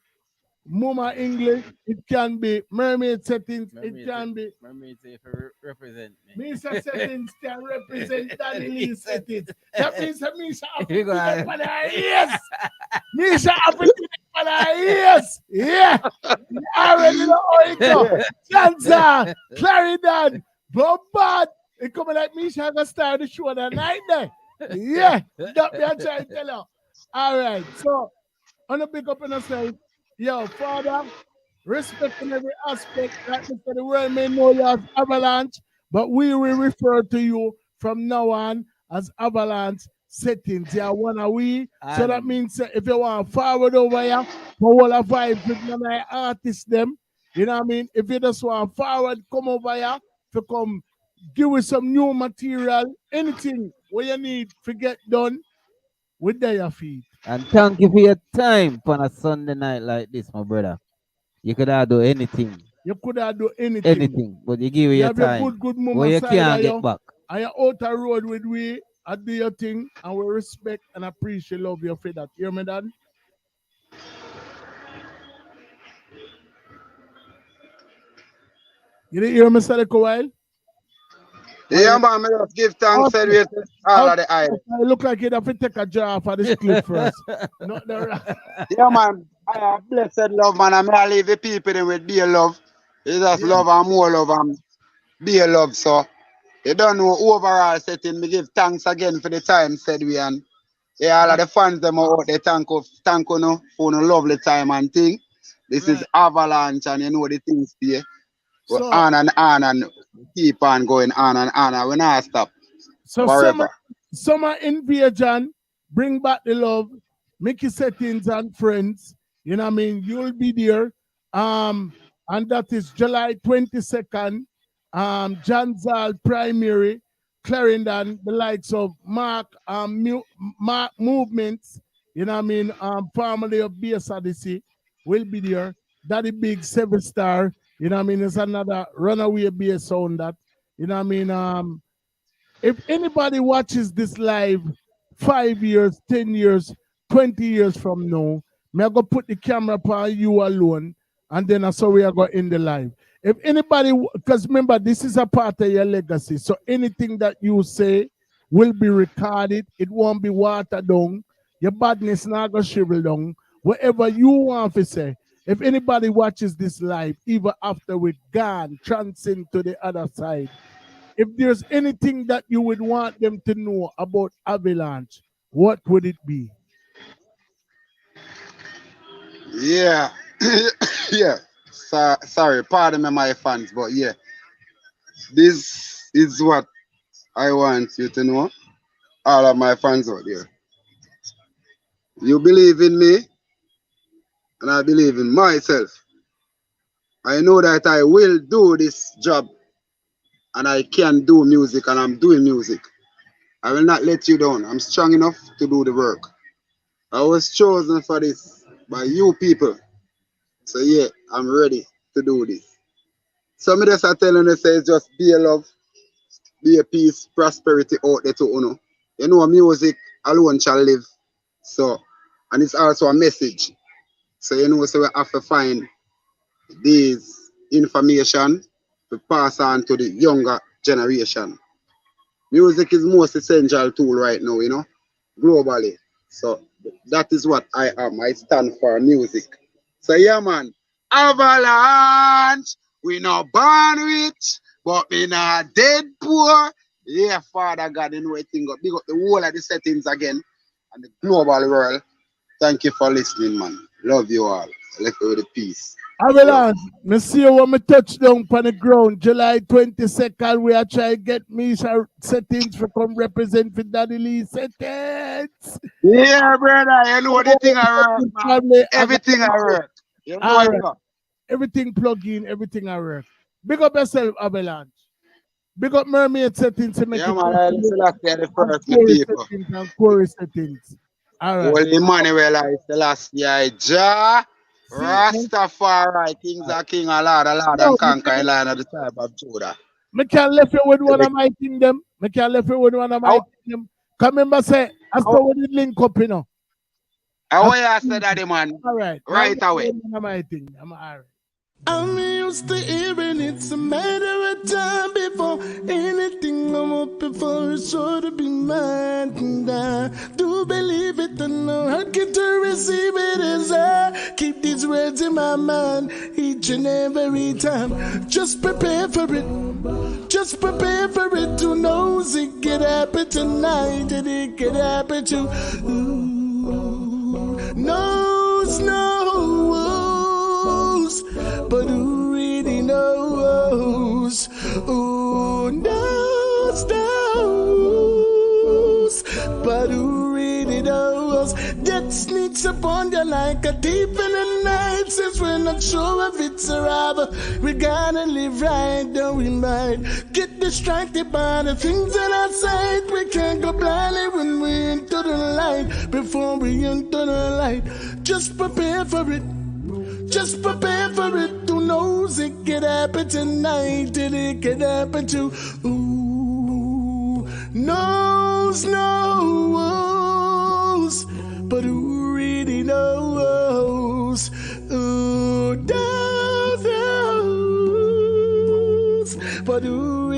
Mama English, it can be Mermaid settings, it can be Mermaid say represent me. Misha settings can represent Danny Lee settings. That means that Misha have You to go put on her ears. Misha have to put on her ears. Yeah. You already know how it go. Janza, Clarendon, Bombard. It coming like Misha gonna start the show that night there. Yeah. That me I try to tell you. All right. So, on a big up in yourself. Yo, Father, respect in every aspect. Like I said, the world may know you as Avalanche, but we will refer to you from now on as Avalanche settings. Yeah, one of we. So that means if you want forward over here, for all the vibes with none of the artists them, you know what I mean? If you just want forward, come over here to come give us some new material, anything what you need to get done with their feet. And thank you for your time on a Sunday night like this, my brother. You could have do anything. You could have do anything. Anything, but you give You your have your time. good Where moment you side can't of get you, back. and you're out the road with we, I do your thing, and we respect and appreciate love you for that. You hear me, Dad? You didn't hear me, Sadeko Wild? Yeah, man, I just give thanks to all of the island. I look like you'd have to take a jar for this clip first. Not the Yeah, man, I have blessed love, man. I'm going to leave the people them with be love. It's just love and more love and be love. So, you don't know overall setting. Me give thanks again for the time, said we. And yeah, all of the fans them out there, thank you no, for no lovely time and thing. This is Avalanche, and you know the things there. So, on and keep on going on and we not stop. So forever. summer invasion, bring back the love, make your settings and friends. You know what I mean? You'll be there. And that is July 22nd. John Zal primary, Clarendon, the likes of Mark Movements, you know what I mean? Family of BSRDC will be there. Daddy Big 7-star. You know what I mean? It's another runaway bass sound that, you know what I mean? If anybody watches this live 5 years, 10 years, 20 years from now, me I go put the camera upon you alone, and then that's how we are going in the live. If anybody, because remember, this is a part of your legacy, so anything that you say will be recorded. It won't be watered down. Your badness not going to shrivel down. Whatever you want to say. If anybody watches this live, even after we're gone, transcend to the other side, if there's anything that you would want them to know about Avalanche, what would it be? Yeah. Yeah. Sorry, pardon me, my fans, but yeah. This is what I want you to know. All of my fans out there. You believe in me, and I believe in myself. I know that I will do this job, and I can do music, and I'm doing music. I will not let you down. I'm strong enough to do the work. I was chosen for this by you people. So yeah, I'm ready to do this. Some of us are telling us say just be a love, be a peace, prosperity out there to uno. You know, music alone shall live. So, and it's also a message. So you know, so we have to find these information to pass on to the younger generation. Music is most essential tool right now, you know, globally. So that is what I am. I stand for music. So yeah, man, Avalanche. We not born rich, but we not dead poor. Yeah, Father God, you know everything got big up the whole of the settings again and the global world. Thank you for listening, man. Love you all. Let's go with the peace. Avalanche, me see you when me touch down on the ground, July 22nd, we are trying to get me settings for come represent for Daddy Lee settings. Yeah, brother, you know the thing I work, man. Everything I work. You know all it, right. man. Everything plug in, everything I work. Big up yourself, Avalanche. Big up Mermaid settings to make Yeah, it man, I listen to the first chorus people. settings and chorus settings. All right. Holy Emmanuel, I the last year, Jah, Rastafari, Kings are King, a Lord and conquer, a Lion of the tribe of Judah. Me can left you with one of my thing them. Me can left you with one of my thing them. Come remember say, I saw with the link up, you know. I want you to say that, man. All right. Right away. One of my thing. I'm all right. I'm used to hearing it's a matter of time before anything I'm up before it's sure to be mine. And I do believe it and no heart get to receive it as I keep these words in my mind each and every time. Just prepare for it. Just prepare for it. Who knows it could happen tonight and it could happen to knows. But who really knows? Who knows? But who really knows? Death sneaks upon you like a thief in the night. Since we're not sure if it's a robber, we gotta live right, don't we might get distracted by the things that are sight. We can't go blindly when we enter the light. Before we enter the light, just prepare for it. Just prepare for it. Who knows it could happen tonight and it could happen to knows. But who really knows? Who knows? But who